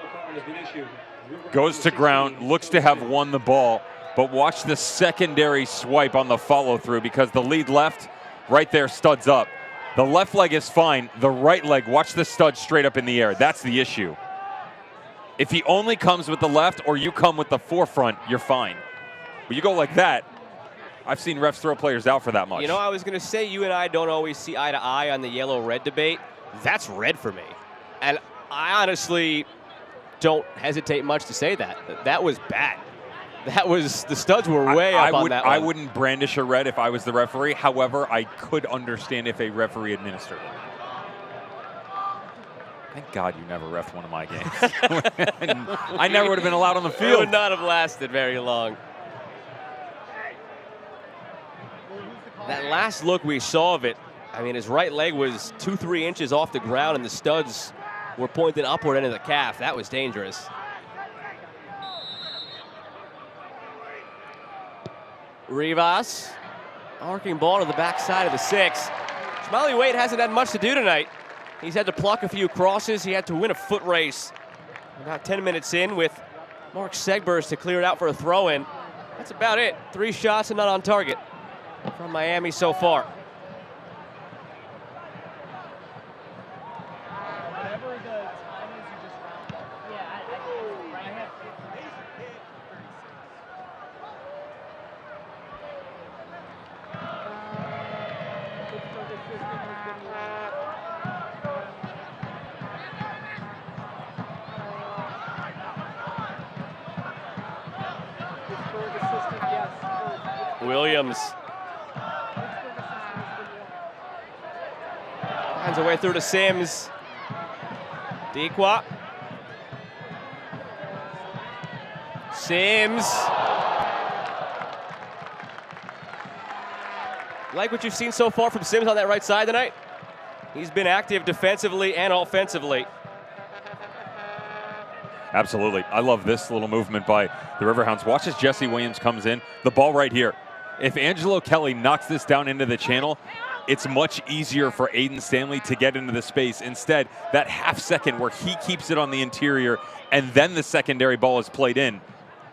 Goes to ground, looks to have won the ball, but watch the secondary swipe on the follow through, because the lead left right there studs up. The left leg is fine. The right leg, watch the stud straight up in the air. That's the issue. If he only comes with the left or you come with the forefront, you're fine. But you go like that, I've seen refs throw players out for that much. You know, I was going to say you and I don't always see eye to eye on the yellow-red debate. That's red for me. And I honestly don't hesitate much to say that. That was bad. That was, the studs were way up on that one. I wouldn't brandish a red if I was the referee. However, I could understand if a referee administered it. Thank God you never reffed one of my games. I never would have been allowed on the field. It would not have lasted very long. That last look we saw of it, I mean, his right leg was 2-3 inches off the ground, and the studs were pointed upward into the calf. That was dangerous. Rivas, arcing ball to the backside of the 6. Smiley Wade hasn't had much to do tonight. He's had to pluck a few crosses. He had to win a foot race. About 10 minutes in with Mark Segbers to clear it out for a throw-in. That's about it. 3 shots and not on target from Miami so far. Williams finds a way through to Sims. Dequa. Sims. Like what you've seen so far from Sims on that right side tonight? He's been active defensively and offensively. Absolutely. I love this little movement by the Riverhounds. Watch as Jesse Williams comes in. The ball right here. If Angelo Kelly knocks this down into the channel, it's much easier for Aiden Stanley to get into the space. Instead, that half second where he keeps it on the interior and then the secondary ball is played in,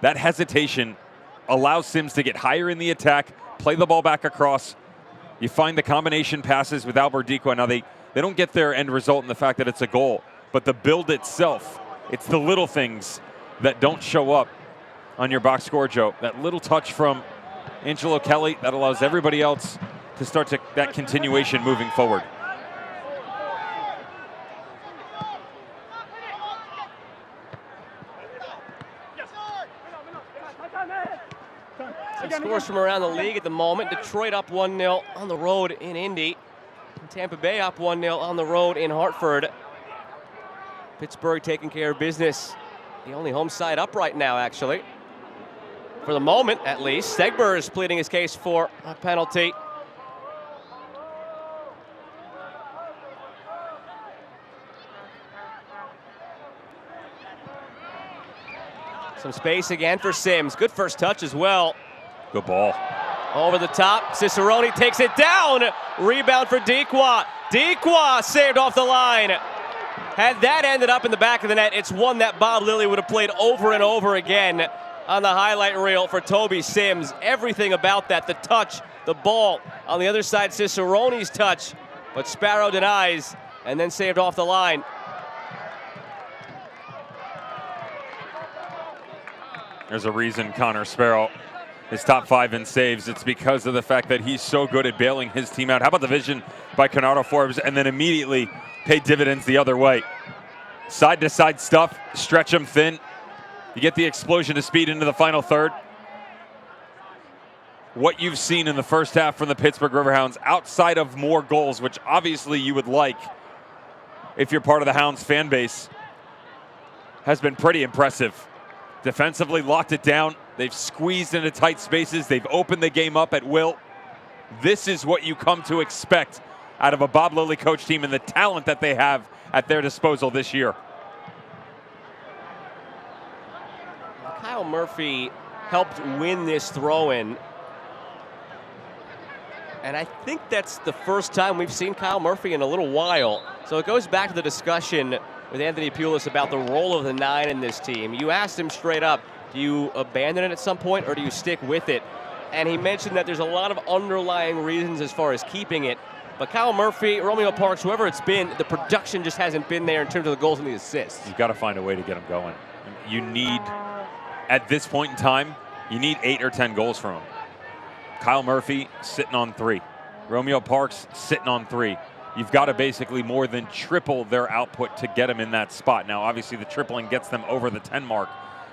that hesitation allows Sims to get higher in the attack, play the ball back across. You find the combination passes with Albert Dequa. Now, they don't get their end result in the fact that it's a goal, but the build itself, it's the little things that don't show up on your box score, Joe. That little touch from Angelo Kelly that allows everybody else to start that continuation moving forward. Some scores from around the league at the moment. Detroit up 1-0 on the road in Indy. And Tampa Bay up 1-0 on the road in Hartford. Pittsburgh taking care of business. The only home side up right now, actually. For the moment, at least. Segber is pleading his case for a penalty. Some space again for Sims. Good first touch as well. Good ball. Over the top, Cicerone takes it down. Rebound for Dequa. Dequa saved off the line. Had that ended up in the back of the net, it's one that Bob Lilly would have played over and over again on the highlight reel for Toby Sims. Everything about that, the touch, the ball. On the other side, Cicerone's touch, but Sparrow denies and then saved off the line. There's a reason Connor Sparrow is top 5 in saves. It's because of the fact that he's so good at bailing his team out. How about the vision by Conrado Forbes, and then immediately pay dividends the other way. Side-to-side stuff, stretch them thin. You get the explosion of speed into the final third. What you've seen in the first half from the Pittsburgh Riverhounds, outside of more goals, which obviously you would like if you're part of the Hounds fan base, has been pretty impressive. Defensively locked it down. They've squeezed into tight spaces. They've opened the game up at will. This is what you come to expect out of a Bob Lilly coach team and the talent that they have at their disposal this year. Kyle Murphy helped win this throw-in. And I think that's the first time we've seen Kyle Murphy in a little while. So it goes back to the discussion with Anthony Pulis about the role of the 9 in this team. You asked him straight up, do you abandon it at some point or do you stick with it? And he mentioned that there's a lot of underlying reasons as far as keeping it. But Kyle Murphy, Romeo Parks, whoever it's been, the production just hasn't been there in terms of the goals and the assists. You've got to find a way to get him going. You need, at this point in time, you need 8 or 10 goals from him. Kyle Murphy sitting on 3. Romeo Parks sitting on 3. You've got to basically more than triple their output to get them in that spot. Now, obviously, the tripling gets them over the 10 mark,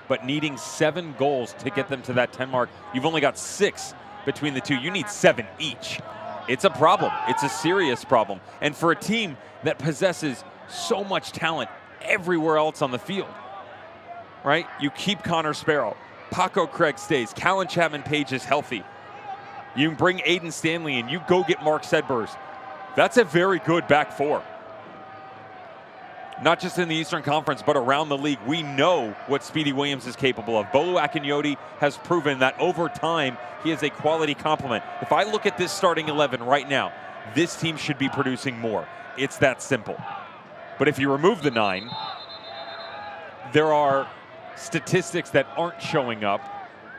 but needing 7 goals to get them to that 10 mark, you've only got 6 between the two. You need 7 each. It's a problem. It's a serious problem. And for a team that possesses so much talent everywhere else on the field, right? You keep Connor Sparrow. Paco Craig stays. Callan Chapman-Page is healthy. You can bring Aiden Stanley in. You go get Mark Sedbers. That's a very good back 4. Not just in the Eastern Conference, but around the league. We know what Speedy Williams is capable of. Bolu Akinyoti has proven that over time, he is a quality complement. If I look at this starting 11 right now, this team should be producing more. It's that simple. But if you remove the 9, there are statistics that aren't showing up,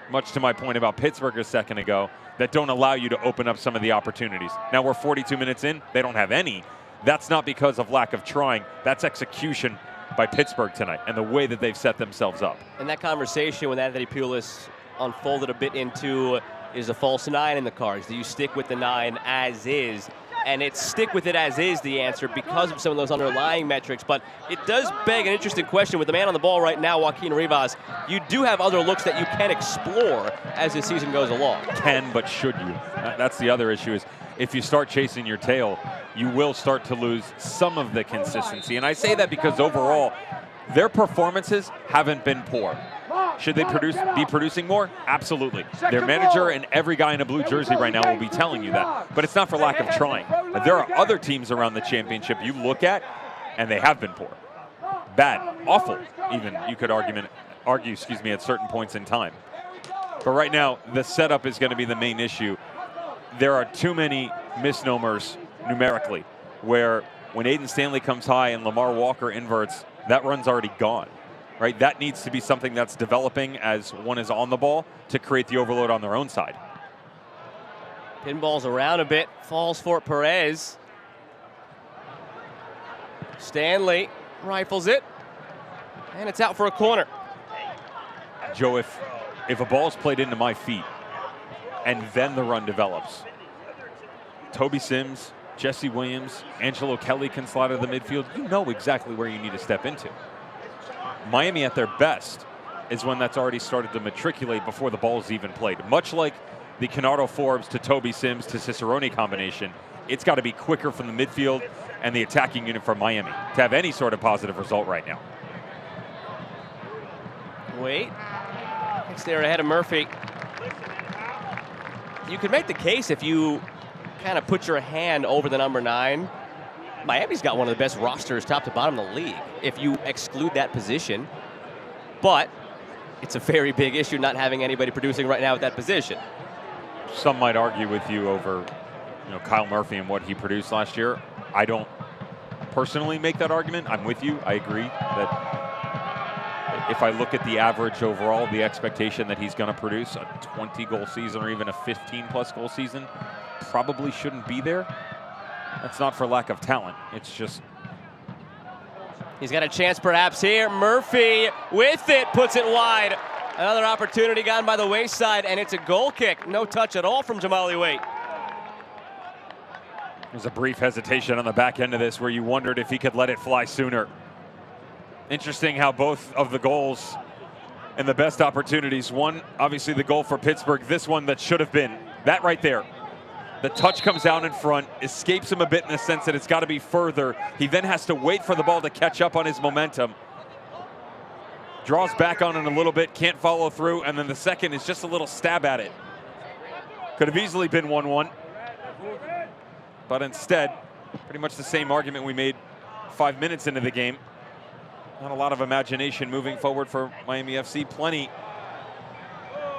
much to my point about Pittsburgh a second ago, that don't allow you to open up some of the opportunities. Now we're 42 minutes in, they don't have any. That's not because of lack of trying. That's execution by Pittsburgh tonight and the way that they've set themselves up. And that conversation with Anthony Pulis unfolded a bit into, is a false 9 in the cards? Do you stick with the 9 as is? And it's stick with it as is the answer because of some of those underlying metrics. But it does beg an interesting question with the man on the ball right now, Joaquin Rivas. You do have other looks that you can explore as the season goes along. Can, but should you? That's the other issue is if you start chasing your tail, you will start to lose some of the consistency. And I say that because overall, their performances haven't been poor. Should they be producing more? Absolutely. Their manager and every guy in a blue jersey right now will be telling you that. But it's not for lack of trying. There are other teams around the championship you look at, and they have been poor. Bad, awful, even you could argue, at certain points in time. But right now, the setup is going to be the main issue. There are too many misnomers numerically, where when Aiden Stanley comes high and Lamar Walker inverts, that run's already gone. Right, that needs to be something that's developing as one is on the ball to create the overload on their own side. Pinballs around a bit, falls for Perez. Stanley rifles it, and it's out for a corner. Joe, if a ball's played into my feet and then the run develops, Toby Sims, Jesse Williams, Angelo Kelly can slide out of the midfield. You know exactly where you need to step into. Miami at their best is when that's already started to matriculate before the ball's even played. Much like the Conrado Forbes to Toby Sims to Cicerone combination, it's got to be quicker from the midfield and the attacking unit for Miami to have any sort of positive result right now. Wait, it's there ahead of Murphy. You could make the case if you kind of put your hand over the number 9. Miami's got one of the best rosters top to bottom of the league if you exclude that position. But it's a very big issue not having anybody producing right now at that position. some might argue with you over, Kyle Murphy and what he produced last year. I don't personally make that argument. I'm with you. I agree that if I look at the average overall, the expectation that he's going to produce a 20-goal season or even a 15-plus goal season probably shouldn't be there. That's not for lack of talent. It's just... He's got a chance perhaps here. Murphy with it, puts it wide. Another opportunity gone by the wayside, and it's a goal kick. No touch at all from Jamali Waite. There's a brief hesitation on the back end of this where you wondered if he could let it fly sooner. Interesting how both of the goals and the best opportunities, one, obviously the goal for Pittsburgh, this one that should have been, that right there. The touch comes out in front, escapes him a bit in the sense that it's got to be further. He then has to wait for the ball to catch up on his momentum. Draws back on it a little bit, can't follow through, and then the second is just a little stab at it. Could have easily been 1-1. But instead, pretty much the same argument we made 5 minutes into the game. Not a lot of imagination moving forward for Miami FC. Plenty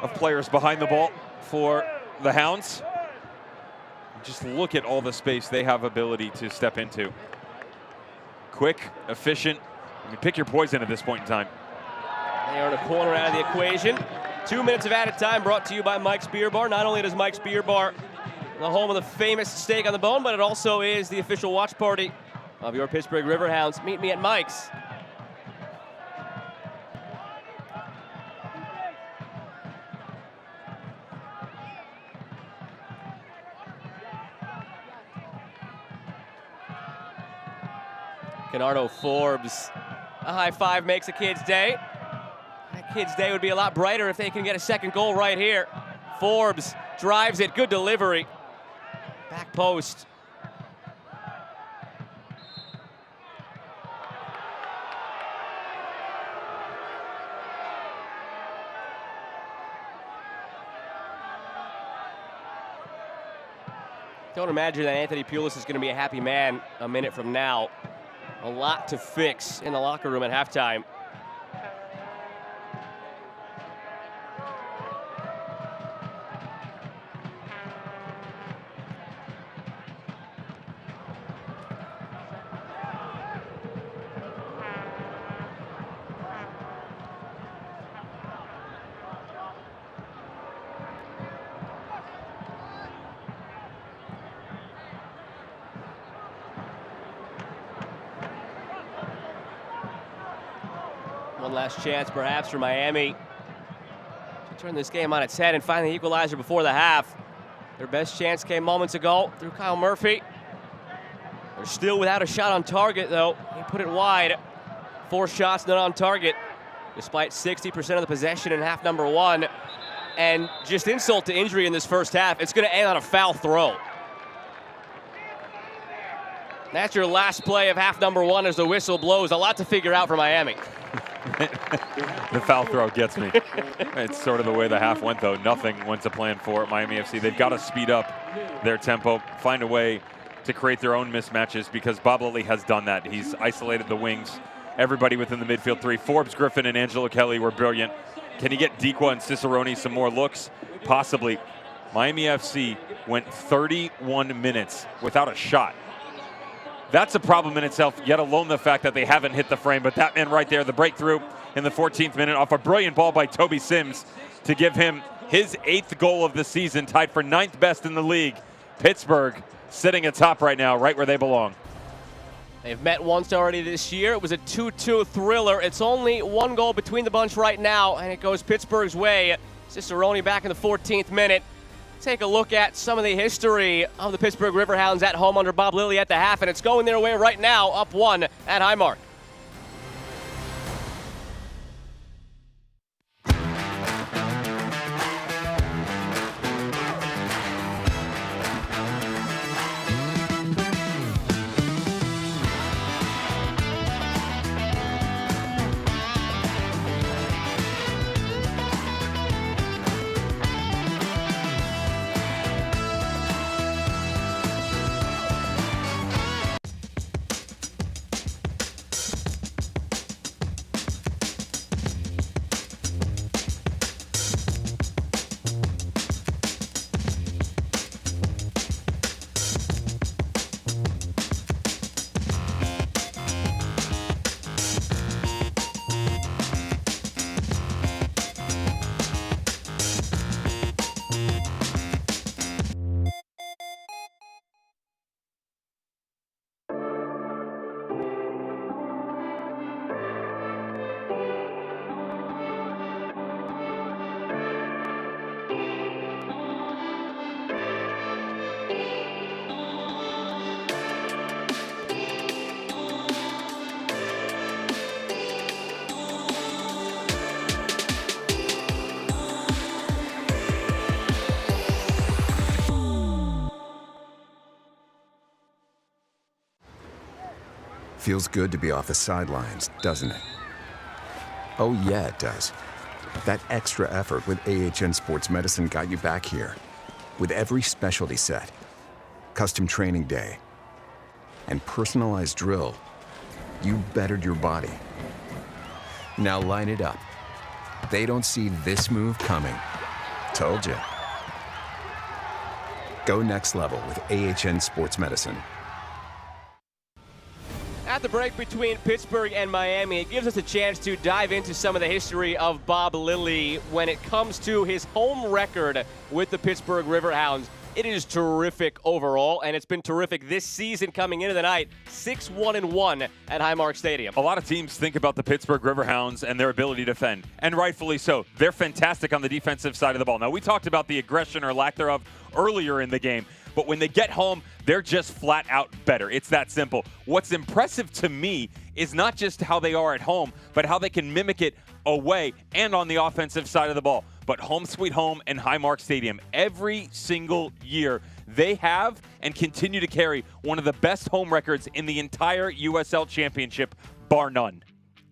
of players behind the ball for the Hounds. Just look at all the space they have ability to step into. Quick, efficient. You pick your poison at this point in time. They are in a corner out of the equation. 2 minutes of added time brought to you by Mike's Beer Bar. Not only does Mike's Beer Bar the home of the famous steak on the bone, but it also is the official watch party of your Pittsburgh Riverhounds. Meet me at Mike's. Bernardo Forbes, a high five makes a kid's day. That kid's day would be a lot brighter if they can get a second goal right here. Forbes drives it, good delivery. Back post. Don't imagine that Anthony Pulis is going to be a happy man a minute from now. A lot to fix in the locker room at halftime. One last chance perhaps for Miami to turn this game on its head and find the equalizer before the half. Their best chance came moments ago through Kyle Murphy. They're still without a shot on target though. He put it wide. 4 shots not on target despite 60% of the possession in half number 1. And just insult to injury in this first half, it's going to end on a foul throw. That's your last play of half number 1 as the whistle blows. A lot to figure out for Miami. The foul throw gets me. It's sort of the way the half went, though. Nothing went to plan for Miami FC. They've got to speed up their tempo, find a way to create their own mismatches because Bob Lilly has done that. He's isolated the wings, everybody within the midfield three. Forbes, Griffin, and Angelo Kelly were brilliant. Can he get Dequa and Cicerone some more looks? Possibly. Miami FC went 31 minutes without a shot. That's a problem in itself, yet alone the fact that they haven't hit the frame. But that man right there, the breakthrough in the 14th minute off a brilliant ball by Toby Sims to give him his 8th goal of the season, tied for 9th best in the league. Pittsburgh sitting atop right now, right where they belong. They've met once already this year. It was a 2-2 thriller. It's only 1 goal between the bunch right now, and it goes Pittsburgh's way. Cicerone back in the 14th minute. Take a look at some of the history of the Pittsburgh Riverhounds at home under Bob Lilly at the half, and it's going their way right now, up 1 at Highmark. Feels good to be off the sidelines, doesn't it? Oh yeah, it does. That extra effort with AHN Sports Medicine got you back here. With every specialty set, custom training day, and personalized drill, you bettered your body. Now line it up. They don't see this move coming. Told you. Go next level with AHN Sports Medicine. At the break between Pittsburgh and Miami, it gives us a chance to dive into some of the history of Bob Lilly when it comes to his home record with the Pittsburgh Riverhounds. It is terrific overall, and it's been terrific this season coming into the night, 6-1-1 at Highmark Stadium. A lot of teams think about the Pittsburgh Riverhounds and their ability to defend, and rightfully so. They're fantastic on the defensive side of the ball. Now, we talked about the aggression or lack thereof earlier in the game, but when they get home, they're just flat out better. It's that simple. What's impressive to me is not just how they are at home, but how they can mimic it away and on the offensive side of the ball. But home sweet home and Highmark Stadium, every single year, they have and continue to carry one of the best home records in the entire USL Championship, bar none.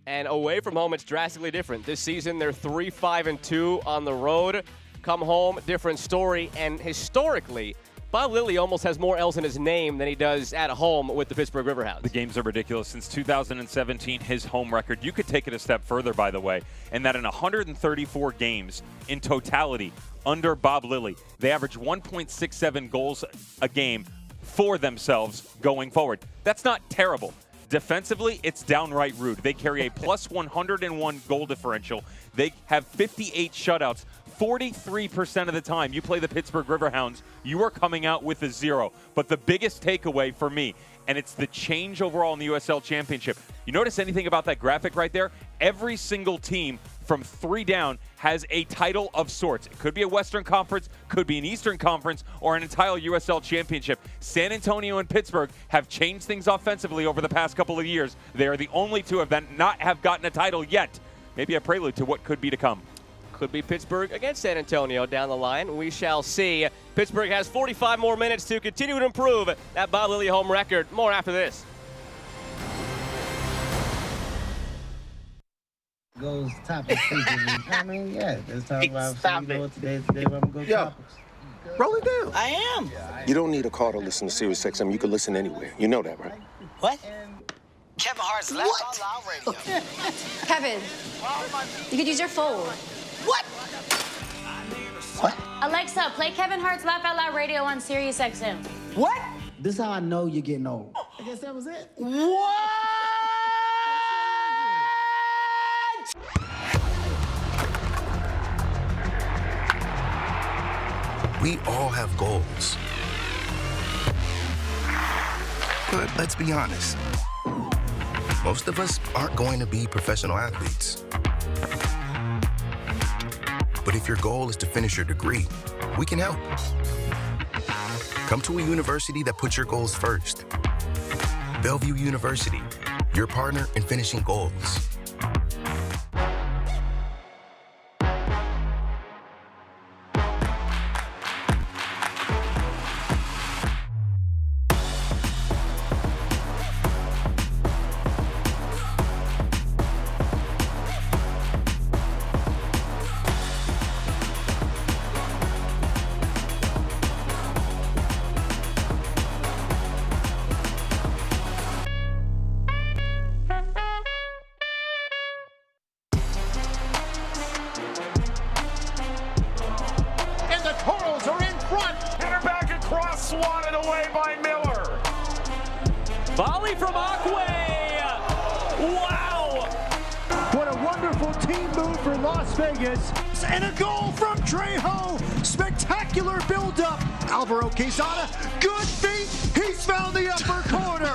And away from home, it's drastically different. This season, they're 3-5-2 on the road. Come home, different story. And historically, Bob Lilly almost has more L's in his name than he does at home with the Pittsburgh Riverhounds. The games are ridiculous. Since 2017, his home record, you could take it a step further, by the way, and that in 134 games in totality under Bob Lilly, they average 1.67 goals a game for themselves going forward. That's not terrible. Defensively, it's downright rude. They carry a plus 101 goal differential. They have 58 shutouts. 43% of the time you play the Pittsburgh Riverhounds, you are coming out with a 0. But the biggest takeaway for me, and it's the change overall in the USL Championship. You notice anything about that graphic right there? Every single team from 3 down has a title of sorts. It could be a Western Conference, could be an Eastern Conference, or an entire USL Championship. San Antonio and Pittsburgh have changed things offensively over the past couple of years. They are the only two of them not have gotten a title yet. Maybe a prelude to what could be to come. Could be Pittsburgh against San Antonio down the line. We shall see. Pittsburgh has 45 more minutes to continue to improve that Bob Lilly home record. More after this. Goes topics. I mean, yeah, let's talk about today we're gonna go topics. Roll it down. I am. You don't need a car to listen to Sirius XM. You can listen anywhere. You know that, right? What? Kevin Hart's Laugh Out Loud Radio. Kevin, you could use your phone. What? What? Alexa, play Kevin Hart's Laugh Out Loud Radio on Sirius XM. What? This is how I know you're getting old. I guess that was it. What? We all have goals. But let's be honest. Most of us aren't going to be professional athletes. But if your goal is to finish your degree, we can help. Come to a university that puts your goals first. Bellevue University, your partner in finishing goals. Swatted away by Miller. Volley from Aquay. Wow. What a wonderful team move for Las Vegas. And a goal from Trejo. Spectacular build-up. Alvaro Quezada, good feet. He's found the upper corner.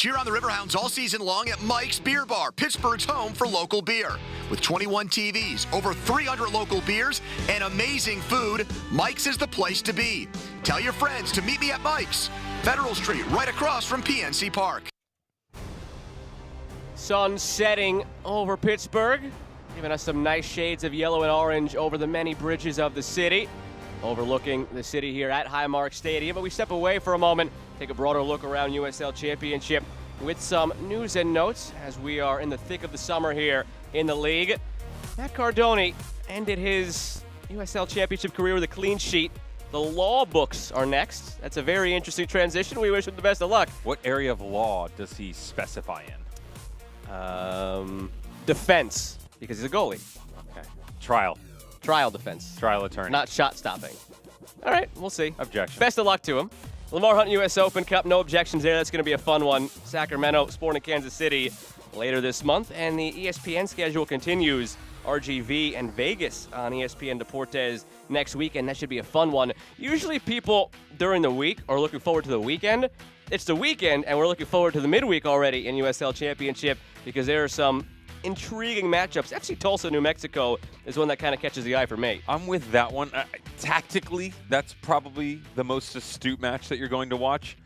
Cheer on the Riverhounds all season long at Mike's Beer Bar, Pittsburgh's home for local beer. With 21 TVs, over 300 local beers, and amazing food, Mike's is the place to be. Tell your friends to meet me at Mike's, Federal Street, right across from PNC Park. Sun setting over Pittsburgh, giving us some nice shades of yellow and orange over the many bridges of the city, overlooking the city here at Highmark Stadium. But we step away for a moment, take a broader look around USL Championship with some news and notes as we are in the thick of the summer here in the league. Matt Cardone ended his USL Championship career with a clean sheet. The law books are next. That's a very interesting transition. We wish him the best of luck. What area of law does he specify in? Defense, because he's a goalie. Okay. Trial Defense. Trial attorney. Not shot stopping. All right, we'll see. Objection. Best of luck to him. Lamar Hunt U.S. Open Cup, no objections there. That's going to be a fun one. Sacramento, Sporting Kansas City later this month. And the ESPN schedule continues. RGV and Vegas on ESPN Deportes next weekend. That should be a fun one. Usually people during the week are looking forward to the weekend. It's the weekend, and we're looking forward to the midweek already in USL Championship because there are some intriguing matchups. FC Tulsa, New Mexico is one that kind of catches the eye for me. I'm with that one. Tactically, that's probably the most astute match that you're going to watch.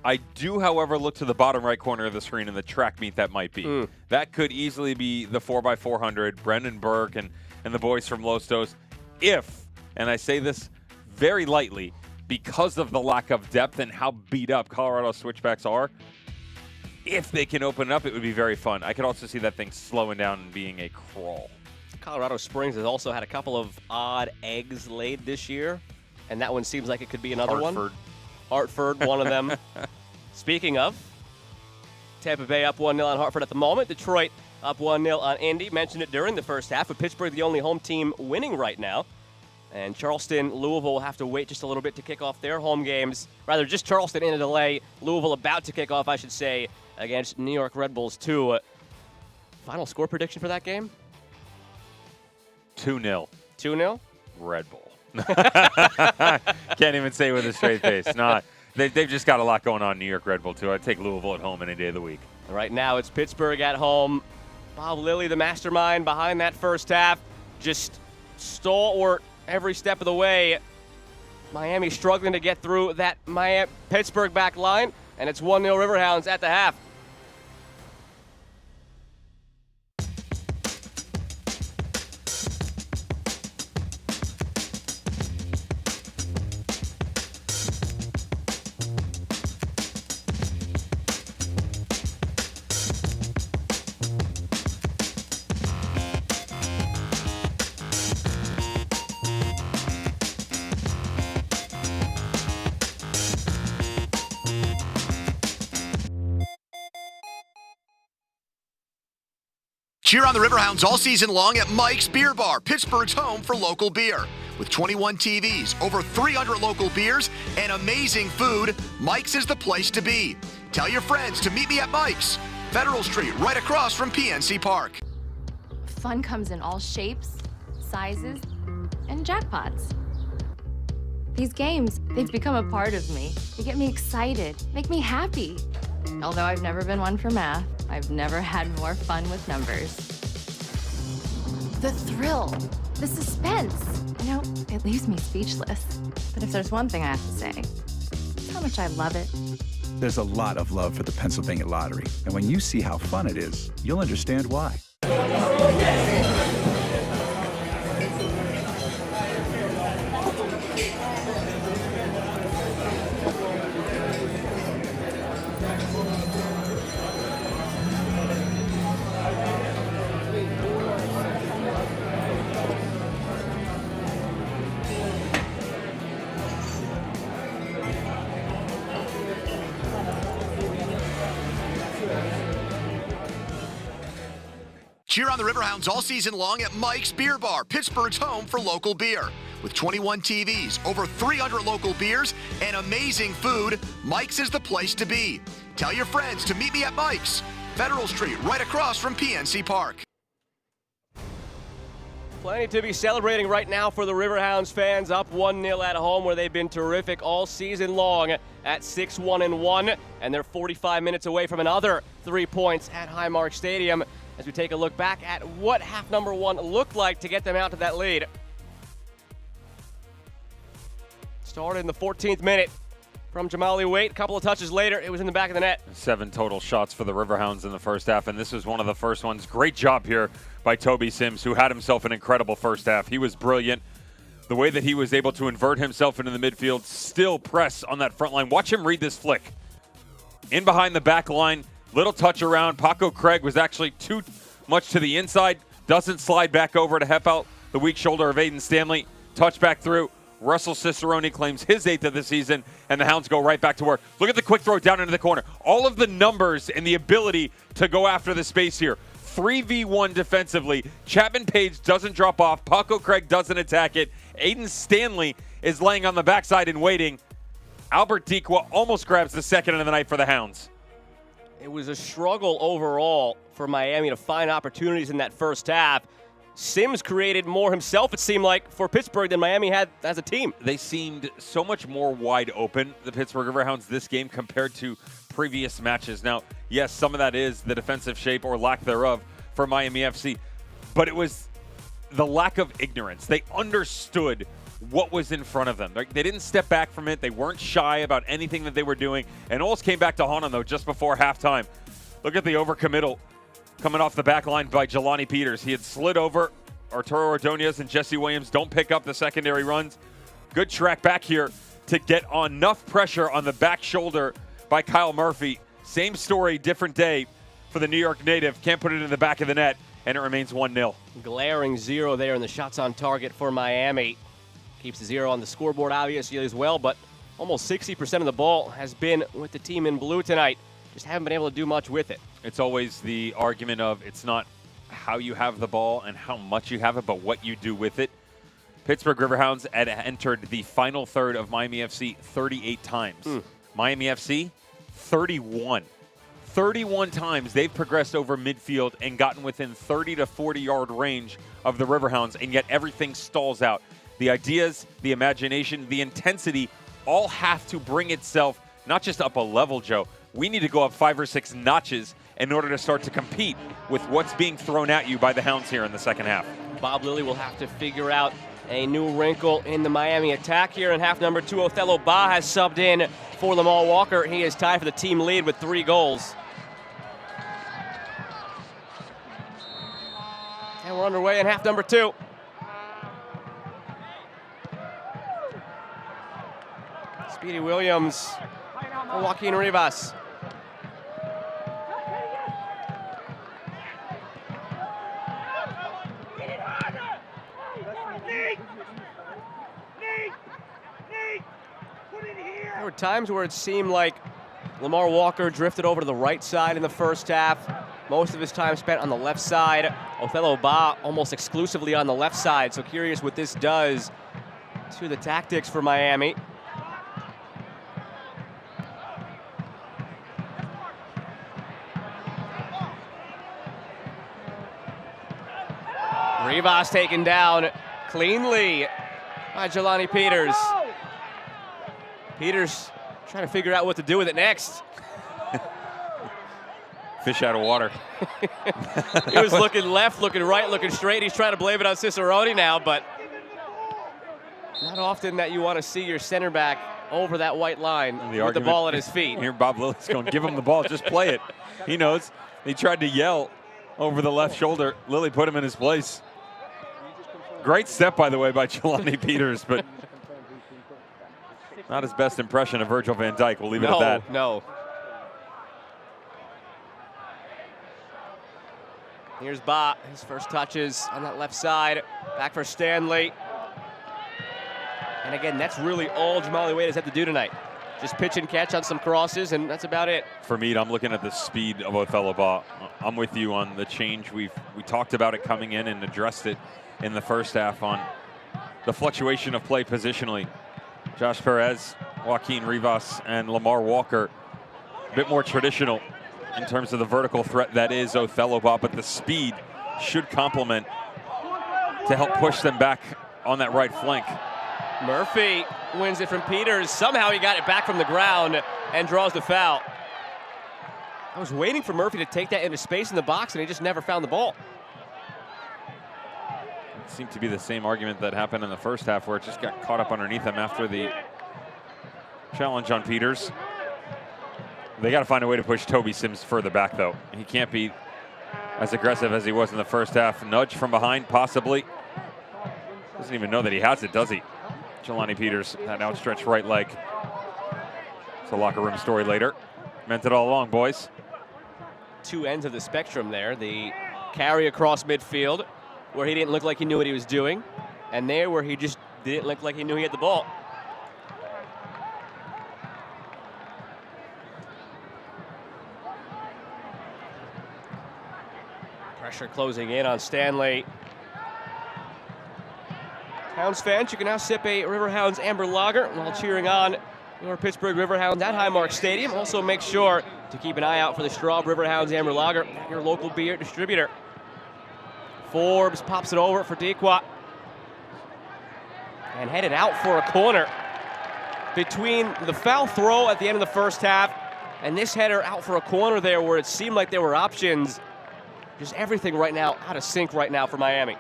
I do, however, look to the bottom right corner of the screen and the track meet that might be. That could easily be the 4x400, Brendan Burke and the boys from Los Dos. If, and I say this very lightly, because of the lack of depth and how beat up Colorado Switchbacks are, if they can open it up, it would be very fun. I could also see that thing slowing down and being a crawl. Colorado Springs has also had a couple of odd eggs laid this year, and that one seems like it could be another one. Hartford, one of them. Speaking of, Tampa Bay up 1-0 on Hartford at the moment. Detroit up 1-0 on Indy. Mentioned it during the first half, but Pittsburgh the only home team winning right now. And Charleston, Louisville will have to wait just a little bit to kick off their home games. Rather, just Charleston in a delay. Louisville about to kick off, I should say, against New York Red Bulls 2. Final score prediction for that game? 2-0. 2-0? Red Bull. Can't even say with a straight face. No, they've just got a lot going on, New York Red Bull, too. I'd take Louisville at home any day of the week. Right now, it's Pittsburgh at home. Bob Lilly, the mastermind behind that first half, just stalwart every step of the way. Miami struggling to get through that Pittsburgh back line, and it's 1-0 Riverhounds at the half. Cheer on the Riverhounds all season long at Mike's Beer Bar, Pittsburgh's home for local beer. With 21 TVs, over 300 local beers, and amazing food, Mike's is the place to be. Tell your friends to meet me at Mike's, Federal Street, right across from PNC Park. Fun comes in all shapes, sizes, and jackpots. These games, they've become a part of me. They get me excited, make me happy. Although I've never been one for math, I've never had more fun with numbers. The thrill, the suspense, it leaves me speechless. But if there's one thing I have to say, it's how much I love it. There's a lot of love for the Pennsylvania Lottery, and when you see how fun it is, you'll understand why. Cheer on the Riverhounds all season long at Mike's Beer Bar, Pittsburgh's home for local beer. With 21 TVs, over 300 local beers, and amazing food, Mike's is the place to be. Tell your friends to meet me at Mike's, Federal Street, right across from PNC Park. Plenty to be celebrating right now for the Riverhounds fans, up 1-0 at home, where they've been terrific all season long at 6-1-1, and they're 45 minutes away from another 3 points at Highmark Stadium as we take a look back at what half number 1 looked like to get them out to that lead. Started in the 14th minute from Jamali Waite. A couple of touches later, it was in the back of the net. 7 total shots for the Riverhounds in the first half, and this was one of the first ones. Great job here by Toby Sims, who had himself an incredible first half. He was brilliant. The way that he was able to invert himself into the midfield, still press on that front line. Watch him read this flick. In behind the back line, little touch around. Paco Craig was actually too much to the inside. Doesn't slide back over to help out the weak shoulder of Aiden Stanley. Touch back through. Russell Cicerone claims his 8th of the season, and the Hounds go right back to work. Look at the quick throw down into the corner. All of the numbers and the ability to go after the space here. 3v1 defensively. Chapman Page doesn't drop off. Paco Craig doesn't attack it. Aiden Stanley is laying on the backside and waiting. Albert Dequa almost grabs the second of the night for the Hounds. It was a struggle overall for Miami to find opportunities in that first half. Sims created more himself, it seemed like, for Pittsburgh than Miami had as a team. They seemed so much more wide open, the Pittsburgh Riverhounds, this game compared to previous matches. Now, yes, some of that is the defensive shape or lack thereof for Miami FC, but it was the lack of ignorance. They understood what was in front of them. They didn't step back from it. They weren't shy about anything that they were doing, and almost came back to haunt them, though, just before halftime. Look at the overcommittal coming off the back line by Jelani Peters. He had slid over. Arturo Ordonez and Jesse Williams don't pick up the secondary runs. Good track back here to get enough pressure on the back shoulder by Kyle Murphy. Same story, different day for the New York native. Can't put it in the back of the net, and it remains 1-0. Glaring 0 there in the shots on target for Miami. Keeps the 0 on the scoreboard, obviously, as well, but almost 60% of the ball has been with the team in blue tonight. Just haven't been able to do much with it. It's always the argument of it's not how you have the ball and how much you have it, but what you do with it. Pittsburgh Riverhounds had entered the final third of Miami FC 38 times. Miami FC, 31. 31 times they've progressed over midfield and gotten within 30 to 40-yard range of the Riverhounds, and yet everything stalls out. The ideas, the imagination, the intensity all have to bring itself not just up a level, Joe. We need to go up 5 or 6 notches in order to start to compete with what's being thrown at you by the Hounds here in the second half. Bob Lilly will have to figure out a new wrinkle in the Miami attack here in half number 2. Othello Ba has subbed in for Lamar Walker. He is tied for the team lead with 3 goals. And we're underway in half number 2. Speedy Williams for Joaquin Rivas. There were times where it seemed like Lamar Walker drifted over to the right side in the first half. Most of his time spent on the left side. Othello Ba almost exclusively on the left side. So curious what this does to the tactics for Miami. Rivas taken down cleanly by Jelani Peters. Peters trying to figure out what to do with it next. Fish out of water. He was looking left, looking right, looking straight. He's trying to blame it on Cicerone now, but not often that you want to see your center back over that white line with the ball at his feet. Here Bob Lilly's going, give him the ball, just play it. He knows. He tried to yell over the left shoulder. Lilly put him in his place. Great step, by the way, by Jelani Peters, but not his best impression of Virgil van Dijk. We'll leave it at that. No. Here's Ba, his first touches on that left side. Back for Stanley. And again, that's really all Jamali Waite has had to do tonight. Just pitch and catch on some crosses, and that's about it. For me, I'm looking at the speed of Othello Ba. I'm with you on the change. We talked about it coming in and addressed it in the first half on the fluctuation of play positionally. Josh Perez, Joaquin Rivas, and Lamar Walker, a bit more traditional in terms of the vertical threat that is Othello Ba, but the speed should complement to help push them back on that right flank. Murphy wins it from Peters. Somehow he got it back from the ground and draws the foul. I was waiting for Murphy to take that into space in the box, and he just never found the ball. It seemed to be the same argument that happened in the first half, where it just got caught up underneath him after the challenge on Peters. They got to find a way to push Toby Sims further back, though. He can't be as aggressive as he was in the first half. Nudge from behind, possibly. Doesn't even know that he has it, does he? Jelani Peters, that outstretched right leg. It's a locker room story later. Meant it all along, boys. Two ends of the spectrum there. The carry across midfield, where he didn't look like he knew what he was doing, and there where he just didn't look like he knew he had the ball. Pressure closing in on Stanley. Hounds fans, you can now sip a Riverhounds Amber Lager while cheering on your Pittsburgh Riverhounds at Highmark Stadium. Also make sure to keep an eye out for the Straub Riverhounds Amber Lager at your local beer distributor. Forbes pops it over for Dequa. And headed out for a corner. Between the foul throw at the end of the first half and this header out for a corner there where it seemed like there were options. Just everything right now out of sync right now for Miami.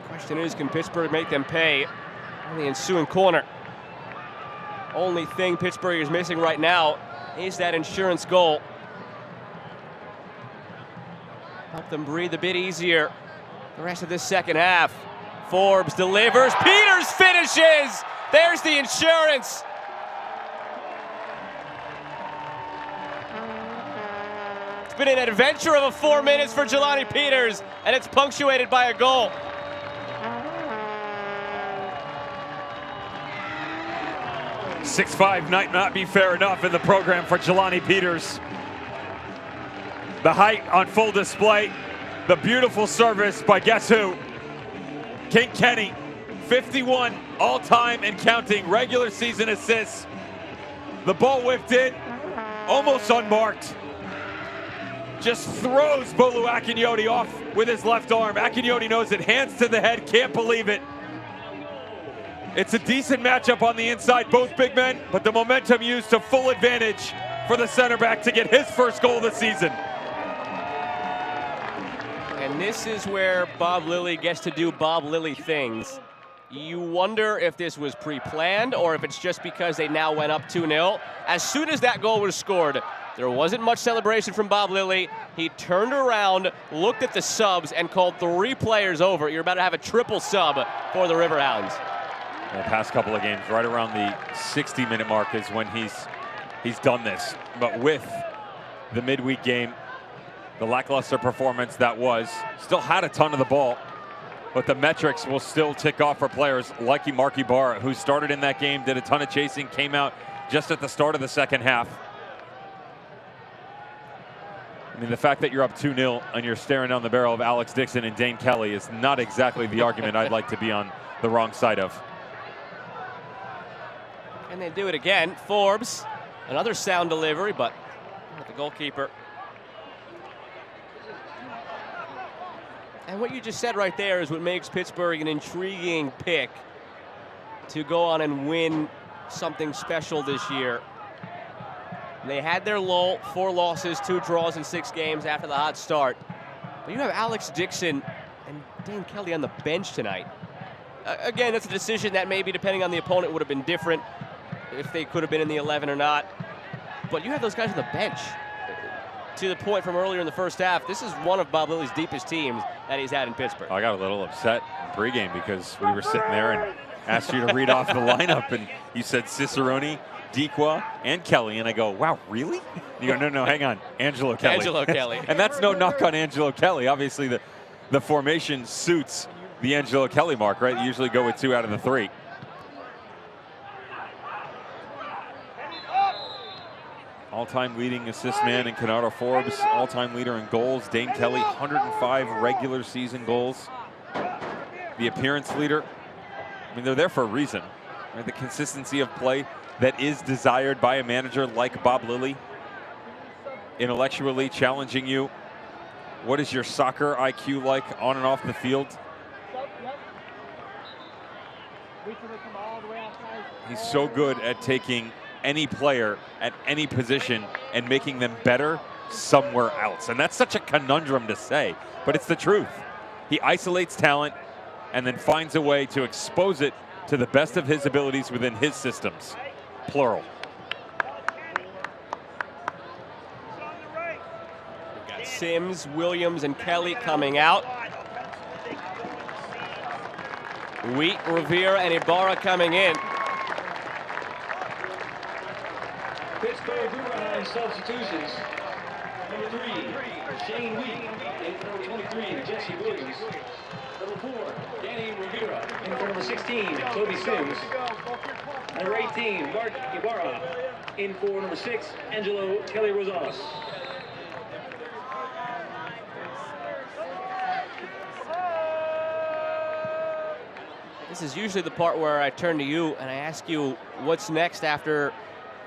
Question is, can Pittsburgh make them pay on the ensuing corner? Only thing Pittsburgh is missing right now is that insurance goal. Help them breathe a bit easier the rest of this second half. Forbes delivers, Peters finishes! There's the insurance! It's been an adventure of a 4 minutes for Jelani Peters, and it's punctuated by a goal. .65 might not be fair enough in the program for Jelani Peters. The height on full display. The beautiful service by guess who? King Kenny. 51 all-time and counting regular season assists. The ball whipped in, almost unmarked. Just throws Bolu Akinyoti off with his left arm. Akinyoti knows it, hands to the head, can't believe it. It's a decent matchup on the inside, both big men, but the momentum used to full advantage for the center back to get his first goal of the season. And this is where Bob Lilly gets to do Bob Lilly things. You wonder if this was pre-planned or if it's just because they now went up 2-0. As soon as that goal was scored, there wasn't much celebration from Bob Lilly. He turned around, looked at the subs, and called 3 players over. You're about to have a triple sub for the Riverhounds. In the past couple of games, right around the 60-minute mark is when he's done this. But with the midweek game, the lackluster performance that was, still had a ton of the ball, but the metrics will still tick off for players like Marky Barr, who started in that game, did a ton of chasing, came out just at the start of the second half. I mean, the fact that you're up 2-0 and you're staring down the barrel of Alex Dixon and Dane Kelly is not exactly the argument I'd like to be on the wrong side of. And they do it again. Forbes, another sound delivery, but not the goalkeeper. And what you just said right there is what makes Pittsburgh an intriguing pick to go on and win something special this year. They had their lull, 4 losses, 2 draws in 6 games after the hot start. But you have Alex Dixon and Dane Kelly on the bench tonight. Again, that's a decision that maybe, depending on the opponent, would have been different if they could have been in the 11 or not. But you have those guys on the bench. To the point from earlier in the first half, this is one of Bob Lilly's deepest teams that he's had in Pittsburgh. I got a little upset in pregame because we were sitting there and asked you to read off the lineup, and you said Cicerone, Dequa, and Kelly, and I go, wow, really? You go, no, hang on, Angelo Kelly. Angelo Kelly. And that's no knock on Angelo Kelly. Obviously, the formation suits the Angelo Kelly mark, right? You usually go with 2 out of the 3. All-time leading assist man in Canaro Forbes, all-time leader in goals. Dane Kelly, 105 regular season goals. The appearance leader. I mean, they're there for a reason. Right? The consistency of play that is desired by a manager like Bob Lilly. intellectually challenging you. What is your soccer IQ like on and off the field? He's so good at taking any player at any position and making them better somewhere else. And that's such a conundrum to say, but it's the truth. He isolates talent and then finds a way to expose it to the best of his abilities within his systems. Plural. We've got Sims, Williams, and Kelly coming out. Wheat, Rivera, and Ibarra coming in. Pittsburgh Riverhounds substitutions. Number 3, Shane Wheat. In for number 23, Jesse Williams. Number 4, Danny Rivera. In for number 16, Toby Sims. Number 18, Mark Ibarra. In for number 6, Angelo Kelly Rosales. This is usually the part where I turn to you and I ask you what's next after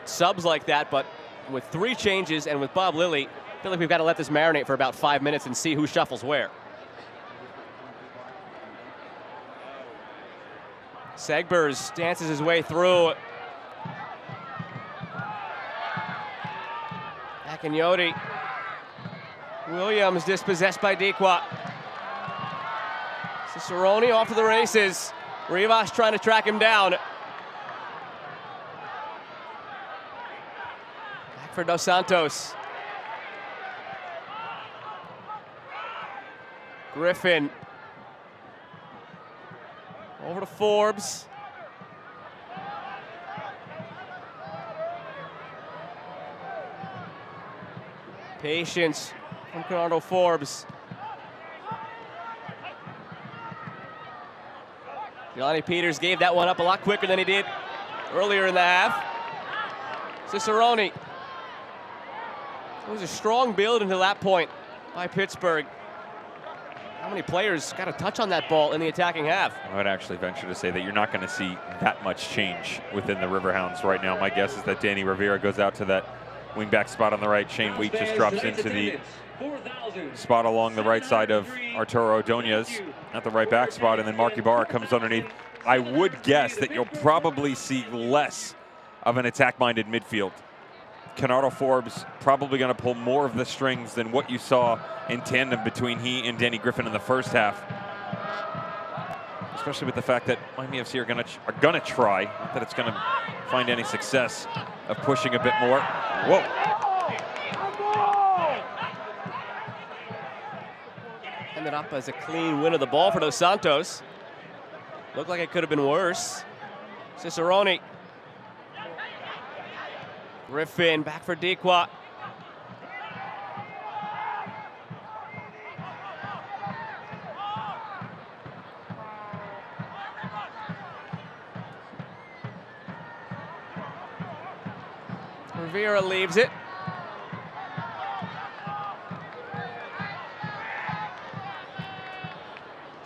subs like that, but with 3 changes and with Bob Lilly, I feel like we've got to let this marinate for about 5 minutes and see who shuffles where. Segbers dances his way through. Akinyoti. Williams dispossessed by Dequa. Cicerone off to the races. Rivas trying to track him down. Back for Dos Santos. Griffin. Over to Forbes. Patience from Bernardo Forbes. Johnny Peters gave that one up a lot quicker than he did earlier in the half. Cicerone. It was a strong build until that point by Pittsburgh. How many players got a touch on that ball in the attacking half? I would actually venture to say that you're not going to see that much change within the Riverhounds right now. My guess is that Danny Rivera goes out to that wingback spot on the right. Shane Wheat just drops into the spot along the right side of Arturo Ordonez at the right back spot, and then Mark Ibarra comes underneath. I would guess that you'll probably see less of an attack-minded midfield. Bernardo Forbes probably going to pull more of the strings than what you saw in tandem between he and Danny Griffin in the first half. Especially with the fact that Miami FC are gonna try, not that it's going to find any success of pushing a bit more. Whoa. Ended up as a clean win of the ball for Dos Santos. Looked like it could have been worse. Cicerone. Griffin back for Dequa. Rivera leaves it.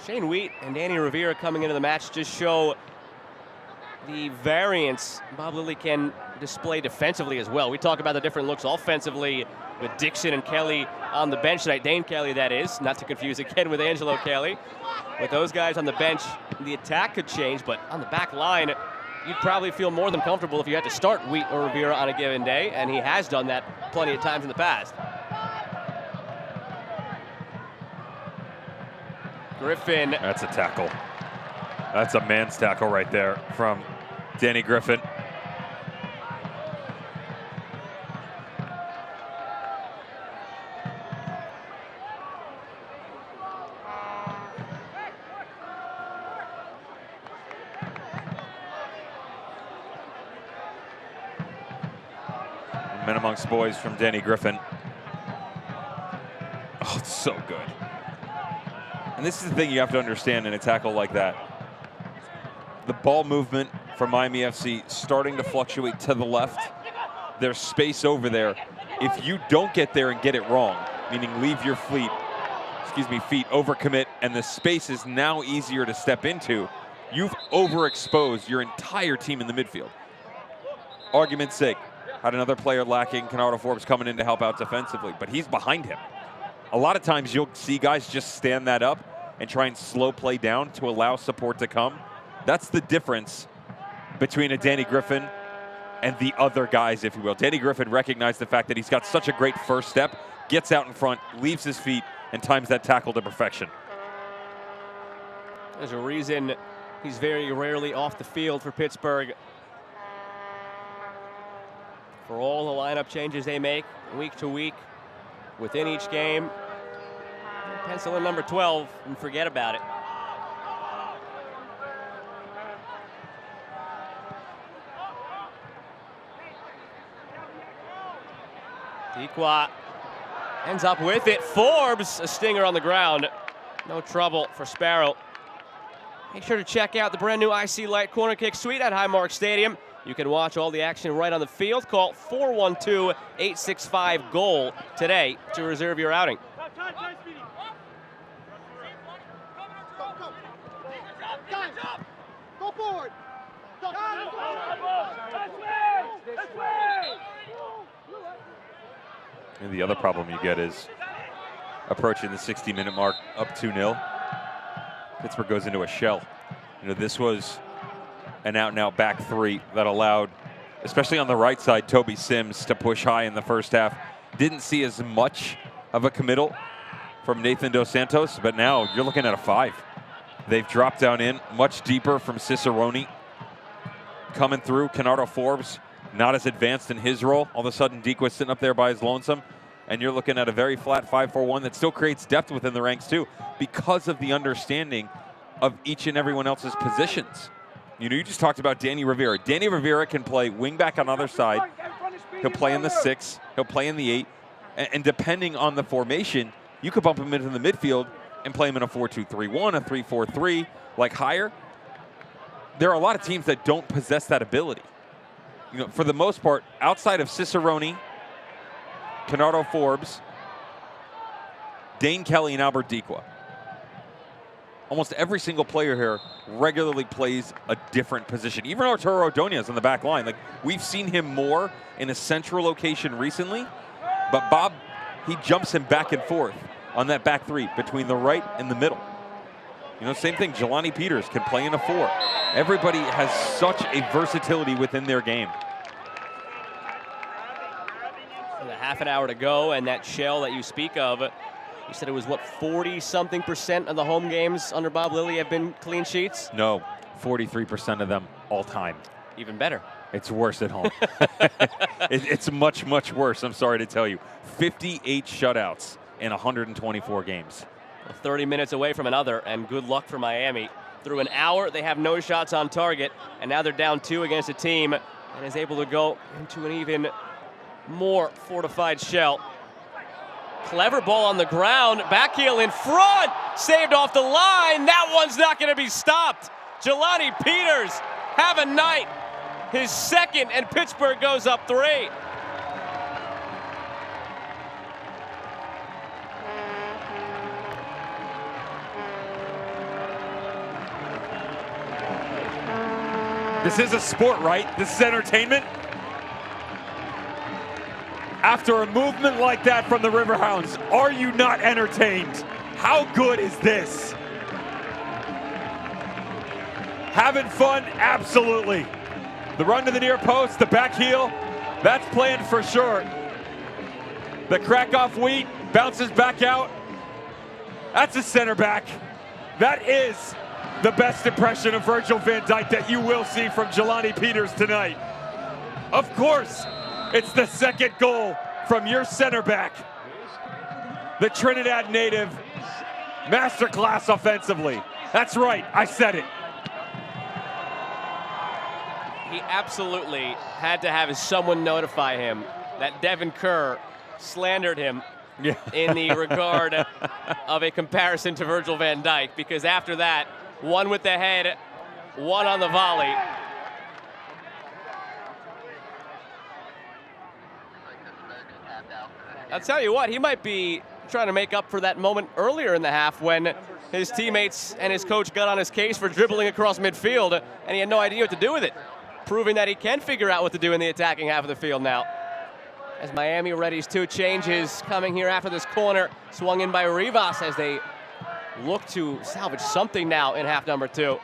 Shane Wheat and Danny Rivera coming into the match just show the variance Bob Lilly can display defensively as well. We talk about the different looks offensively with Dixon and Kelly on the bench tonight. Dane Kelly, that is, not to confuse again with Angelo Kelly. With those guys on the bench, the attack could change, but on the back line, you'd probably feel more than comfortable if you had to start Wheat or Rivera on a given day, and he has done that plenty of times in the past. Griffin. That's a tackle. That's a man's tackle right there from Danny Griffin. Men amongst boys from Danny Griffin. Oh, it's so good. And this is the thing you have to understand in a tackle like that. The ball movement from Miami FC starting to fluctuate to the left. There's space over there. If you don't get there and get it wrong, meaning leave your feet overcommit, and the space is now easier to step into, you've overexposed your entire team in the midfield. Argument's sake, had another player lacking, Canardo Forbes coming in to help out defensively, but he's behind him. A lot of times you'll see guys just stand that up and try and slow play down to allow support to come. That's the difference between a Danny Griffin and the other guys, if you will. Danny Griffin recognized the fact that he's got such a great first step, gets out in front, leaves his feet, and times that tackle to perfection. There's a reason he's very rarely off the field for Pittsburgh. For all the lineup changes they make week to week within each game, pencil in number 12 and forget about it. Dequa ends up with it. Forbes, a stinger on the ground. No trouble for Sparrow. Make sure to check out the brand new IC Light Corner Kick Suite at Highmark Stadium. You can watch all the action right on the field. Call 412-865-GOAL today to reserve your outing. Go forward. And the other problem you get is approaching the 60-minute mark, up 2-0. Pittsburgh goes into a shell. You know, this was an out-and-out back three that allowed, especially on the right side, Toby Sims to push high in the first half. Didn't see as much of a committal from Nathan Dos Santos, but now you're looking at a 5. They've dropped down in much deeper from Cicerone. Coming through, Canardo Forbes not as advanced in his role. All of a sudden, Dequa's sitting up there by his lonesome, and you're looking at a very flat 5-4-1 that still creates depth within the ranks too, because of the understanding of each and everyone else's positions. You know, you just talked about Danny Rivera. Danny Rivera can play wingback on the other side. He'll play in the 6. He'll play in the 8. And depending on the formation, you could bump him into the midfield and play him in a 4-2-3-1, a 3-4-3, like higher. There are a lot of teams that don't possess that ability. You know, for the most part, outside of Cicerone, Canardo Forbes, Dane Kelly, and Albert Dequa, almost every single player here regularly plays a different position. Even Arturo Ordonez on the back line. Like, we've seen him more in a central location recently, but Bob, he jumps him back and forth on that back three between the right and the middle. You know, same thing, Jelani Peters can play in a 4. Everybody has such a versatility within their game. With a half an hour to go, and that shell that you speak of, you said it was, what, 40-something% of the home games under Bob Lilly have been clean sheets? No, 43% of them all time. Even better. It's worse at home. It's much, much worse, I'm sorry to tell you. 58 shutouts in 124 games. 30 minutes away from another, and good luck for Miami. Through an hour, they have no shots on target, and now they're down 2 against a team and is able to go into an even more fortified shell. Clever ball on the ground, back heel in front, saved off the line. That one's not going to be stopped. Jelani Peters, have a night. His second, and Pittsburgh goes up 3. This is a sport, right? This is entertainment. After a movement like that from the Riverhounds, are you not entertained? How good is this? Having fun? Absolutely. The run to the near post, the back heel, that's planned for sure. The crack off Wheat, bounces back out. That's a center back. That is the best impression of Virgil van Dijk that you will see from Jelani Peters tonight. Of course, it's the second goal from your center back. The Trinidad native, masterclass offensively. That's right, I said it. He absolutely had to have someone notify him that Devin Kerr slandered him in the regard of a comparison to Virgil van Dijk, because after that, one with the head, one on the volley. I'll tell you what, he might be trying to make up for that moment earlier in the half when his teammates and his coach got on his case for dribbling across midfield, and he had no idea what to do with it. proving that he can figure out what to do in the attacking half of the field now. As Miami readies 2 changes coming here after this corner. Swung in by Rivas as they look to salvage something now in half number 2.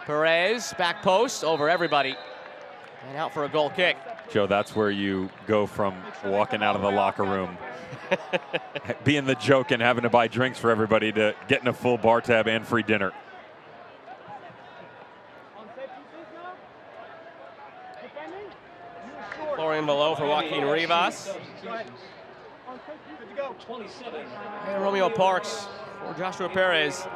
Perez, back post, over everybody. And out for a goal kick. Joe, that's where you go from walking out of the locker room, being the joke and having to buy drinks for everybody, to getting a full bar tab and free dinner. Florian below for Joaquin Rivas. And Romeo Parks for Joshua Perez.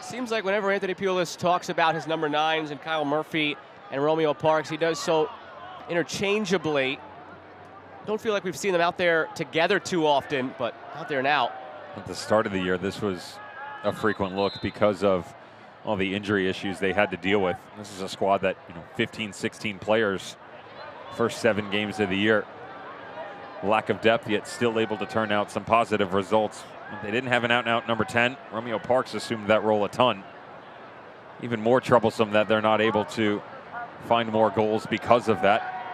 Seems like whenever Anthony Pulis talks about his number 9s and Kyle Murphy and Romeo Parks, he does so interchangeably. Don't feel like we've seen them out there together too often, but out there now. At the start of the year, this was a frequent look because of all the injury issues they had to deal with. This is a squad that, 15, 16 players, first 7 games of the year. Lack of depth, yet still able to turn out some positive results. They didn't have an out-and-out number 10. Romeo Parks assumed that role a ton. Even more troublesome that they're not able to find more goals because of that.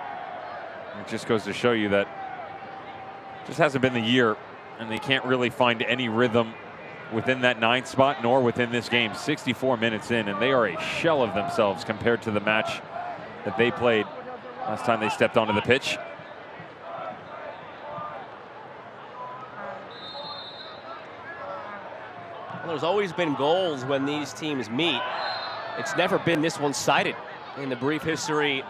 It just goes to show you that it just hasn't been the year, and they can't really find any rhythm within that 9th spot, nor within this game. 64 minutes in, and they are a shell of themselves compared to the match that they played last time they stepped onto the pitch. Well, there's always been goals when these teams meet. It's never been this one-sided in the brief history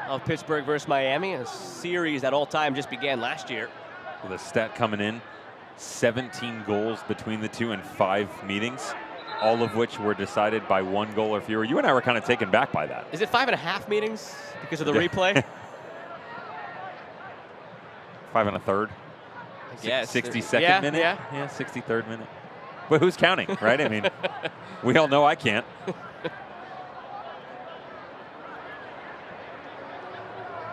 of Pittsburgh versus Miami, a series that all time just began last year. With a stat coming in, 17 goals between the two in 5 meetings, all of which were decided by 1 goal or fewer. You and I were kind of taken back by that. Is it 5.5 meetings because of the replay? 5 1/3. Yes. 62nd minute? Yeah, 63rd minute. But who's counting, right? I mean, we all know I can't.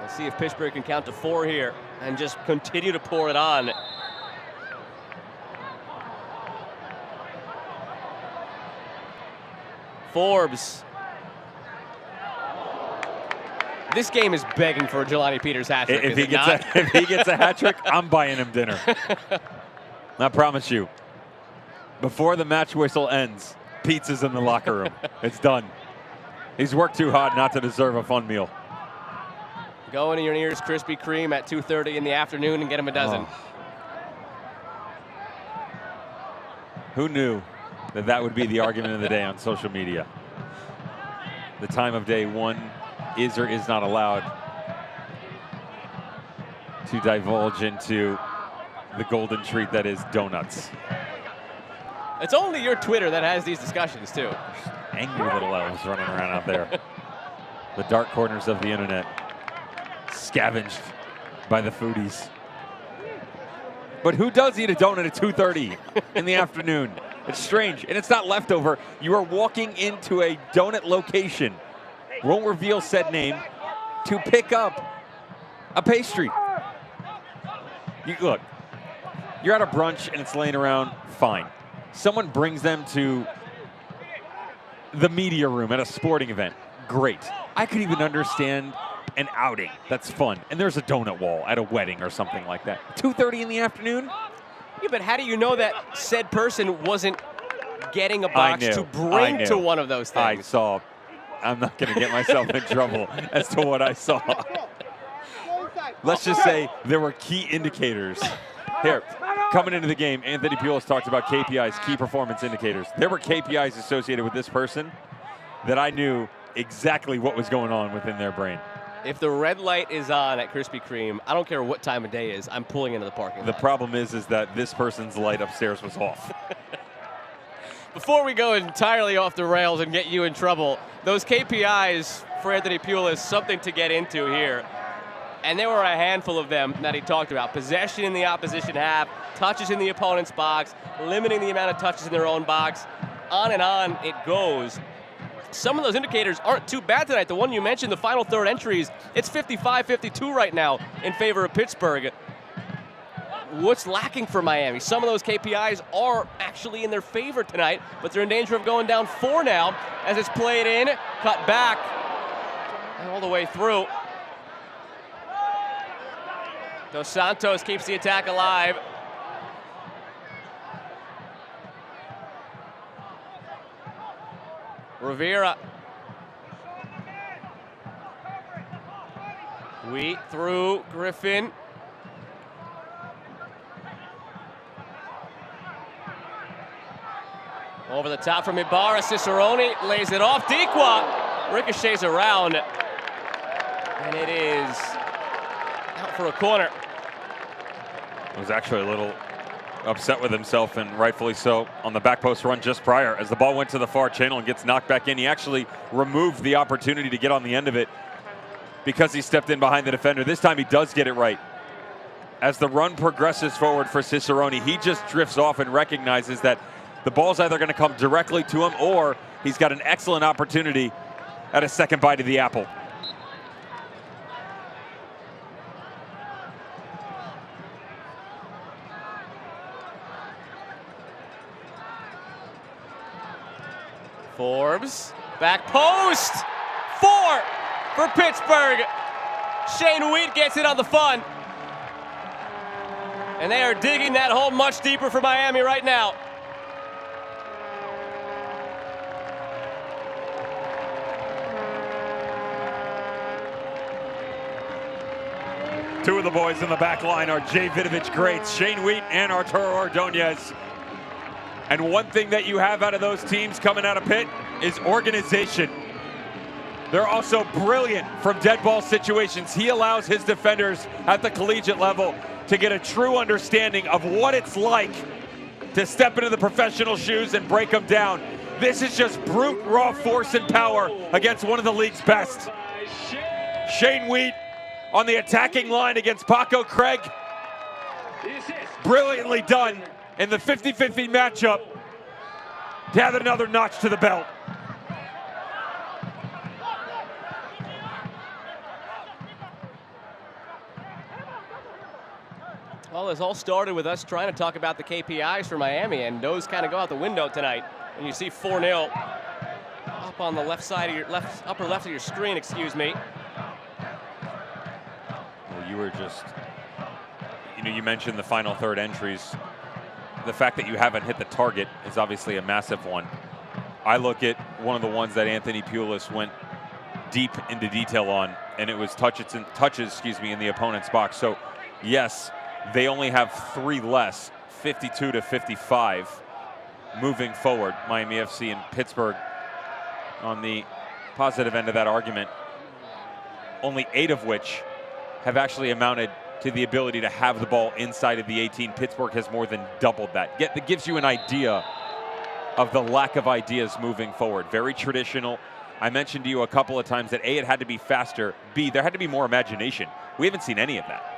Let's see if Pittsburgh can count to 4 here and just continue to pour it on. Forbes. This game is begging for a Jelani Peters hat trick. If he gets a hat trick, I'm buying him dinner. I promise you. Before the match whistle ends, pizza's in the locker room. It's done. He's worked too hard not to deserve a fun meal. Go into your nearest Krispy Kreme at 2:30 in the afternoon and get him a dozen. Oh. Who knew that that would be the argument of the day on social media? The time of day one is or is not allowed to divulge into the golden treat that is donuts. It's only your Twitter that has these discussions, too. Angry little elves running around out there. The dark corners of the internet, scavenged by the foodies. But who does eat a donut at 2:30 in the afternoon? It's strange, and it's not leftover. You are walking into a donut location, won't reveal said name, to pick up a pastry. Look, you're at a brunch and it's laying around, fine. Someone brings them to the media room at a sporting event, great. I could even understand an outing, that's fun. And there's a donut wall at a wedding or something like that. 2:30 in the afternoon? Yeah, but how do you know that said person wasn't getting a box to bring to one of those things? I saw. I'm not going to get myself in trouble as to what I saw. Let's just say there were key indicators. Here, coming into the game, Anthony Pulis talked about KPIs, key performance indicators. There were KPIs associated with this person that I knew exactly what was going on within their brain. If the red light is on at Krispy Kreme, I don't care what time of day it is, I'm pulling into the parking lot. The problem is that this person's light upstairs was off. Before we go entirely off the rails and get you in trouble, those KPIs for Anthony Pulis, something to get into here. And there were a handful of them that he talked about. Possession in the opposition half, touches in the opponent's box, limiting the amount of touches in their own box. On and on it goes. Some of those indicators aren't too bad tonight. The one you mentioned, the final third entries, it's 55-52 right now in favor of Pittsburgh. what's lacking for Miami. Some of those KPIs are actually in their favor tonight, but they're in danger of going down 4 now as it's played in, cut back, and all the way through. Dos Santos keeps the attack alive. Rivera. Wheat through Griffin. Over the top from Ibarra. Cicerone lays it off. Dequa ricochets around. And it is out for a corner. Was actually a little upset with himself, and rightfully so, on the back post run just prior. As the ball went to the far channel and gets knocked back in, he actually removed the opportunity to get on the end of it because he stepped in behind the defender. This time he does get it right. As the run progresses forward for Cicerone, he just drifts off and recognizes that the ball's either going to come directly to him or he's got an excellent opportunity at a second bite of the apple. Forbes, back post, 4 for Pittsburgh. Shane Wheat gets it on the fun. And they are digging that hole much deeper for Miami right now. Two of the boys in the back line are Jay Vidovich greats, Shane Wheat and Arturo Ordonez. And one thing that you have out of those teams coming out of Pitt is organization. They're also brilliant from dead ball situations. He allows his defenders at the collegiate level to get a true understanding of what it's like to step into the professional shoes and break them down. This is just brute raw force and power against one of the league's best. Shane Wheat on the attacking line against Paco Craig. Brilliantly done in the 50-50 matchup to add another notch to the belt. Well, this all started with us trying to talk about the KPIs for Miami, and those kind of go out the window tonight. And you see 4-0 up on the left side of your upper left of your screen, excuse me. Well, you were just, you mentioned the final third entries. The fact that you haven't hit the target is obviously a massive one. I look at one of the ones that Anthony Pulis went deep into detail on, and it was touches in the opponent's box. So, yes, they only have 3 less, 52 to 55, moving forward. Miami FC and Pittsburgh on the positive end of that argument, only 8 of which have actually amounted to the ability to have the ball inside of the 18. Pittsburgh has more than doubled that. That gives you an idea of the lack of ideas moving forward. Very traditional. I mentioned to you a couple of times that A, it had to be faster. B, there had to be more imagination. We haven't seen any of that.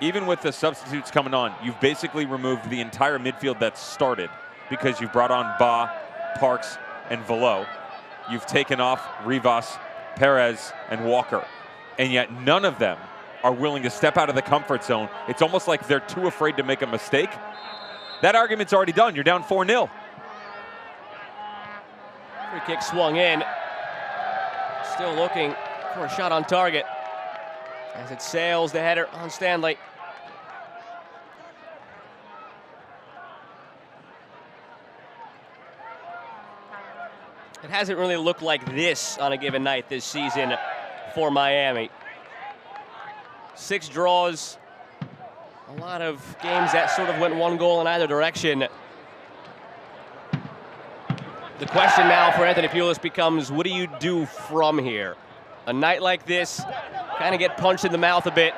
Even with the substitutes coming on, you've basically removed the entire midfield that started because you've brought on Ba, Parks, and Velo. You've taken off Rivas, Perez, and Walker. And yet none of them are willing to step out of the comfort zone. It's almost like they're too afraid to make a mistake. That argument's already done. You're down 4-0. Free kick swung in. Still looking for a shot on target as it sails the header on Stanley. It hasn't really looked like this on a given night this season for Miami. 6 draws, a lot of games that sort of went 1 goal in either direction. The question now for Anthony Pulis becomes, what do you do from here? A night like this, kind of get punched in the mouth a bit.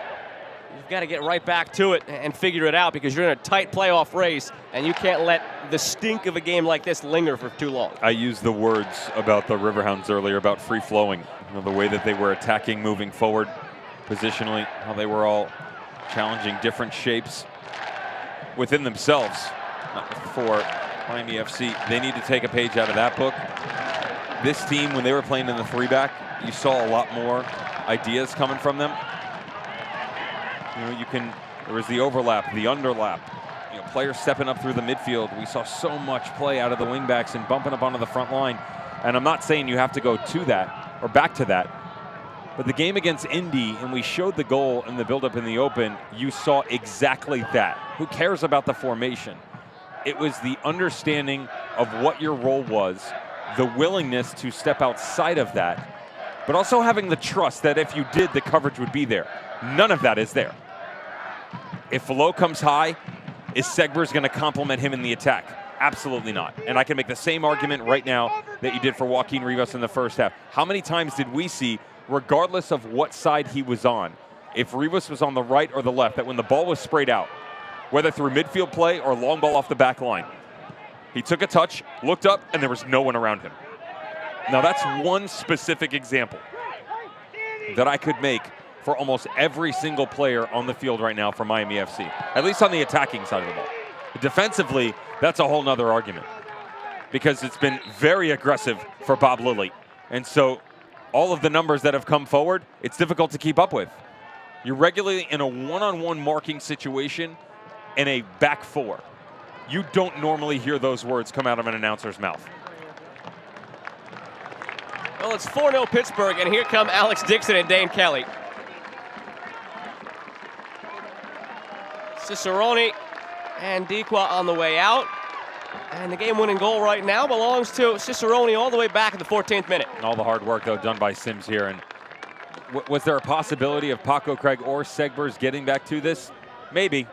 You've got to get right back to it and figure it out because you're in a tight playoff race and you can't let the stink of a game like this linger for too long. I used the words about the Riverhounds earlier about free-flowing. The way that they were attacking, moving forward, positionally, how they were all challenging different shapes within themselves. For Miami FC, they need to take a page out of that book. This team, when they were playing in the 3-back, you saw a lot more ideas coming from them. You can There was the overlap, the underlap. You know, players stepping up through the midfield. We saw so much play out of the wingbacks and bumping up onto the front line. And I'm not saying you have to go to that or back to that. But the game against Indy, and we showed the goal and the buildup in the open, you saw exactly that. Who cares about the formation? It was the understanding of what your role was, the willingness to step outside of that, but also having the trust that if you did, the coverage would be there. None of that is there. If Falo comes high, is Segber's going to complement him in the attack? Absolutely not. And I can make the same argument right now that you did for Joaquin Rivas in the first half. How many times did we see, regardless of what side he was on, if Rivas was on the right or the left, that when the ball was sprayed out, whether through midfield play or long ball off the back line, he took a touch, looked up, and there was no one around him. Now that's one specific example that I could make for almost every single player on the field right now for Miami FC, at least on the attacking side of the ball. Defensively, that's a whole nother argument because it's been very aggressive for Bob Lilley. And so all of the numbers that have come forward, it's difficult to keep up with. You're regularly in a one-on-one marking situation in a back four. You don't normally hear those words come out of an announcer's mouth. Well, it's 4-0 Pittsburgh, and here come Alex Dixon and Dane Kelly. Cicerone and Dequa on the way out. And the game-winning goal right now belongs to Cicerone all the way back in the 14th minute. All the hard work, though, done by Sims here. And was there a possibility of Paco Craig or Segbers getting back to this? Maybe.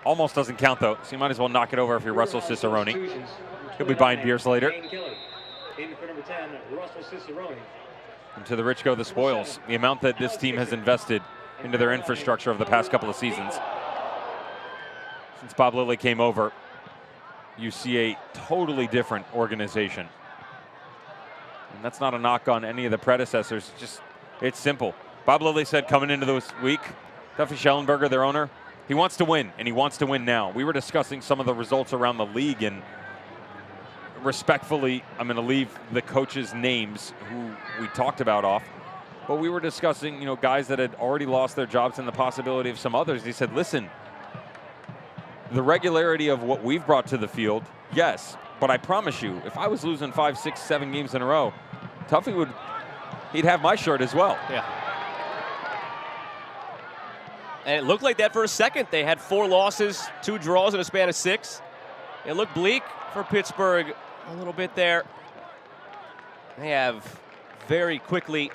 Almost doesn't count, though, so you might as well knock it over if you're Russell Cicerone. He'll be buying beers later. And to the rich go the spoils. The amount that this team has invested into their infrastructure over the past couple of seasons. Since Bob Lilley came over, you see a totally different organization. And that's not a knock on any of the predecessors. It's simple. Bob Lilley said coming into this week, Duffy Schellenberger, their owner, he wants to win, and he wants to win now. We were discussing some of the results around the league, and respectfully, I'm going to leave the coaches' names who we talked about off. But we were discussing, you know, guys that had already lost their jobs and the possibility of some others. He said, listen, the regularity of what we've brought to the field, yes, but I promise you, if I was losing 5, 6, 7 games in a row, Tuffy he'd have my shirt as well. Yeah. And it looked like that for a second. They had 4 losses, 2 draws in a span of 6. It looked bleak for Pittsburgh a little bit there. They have very quickly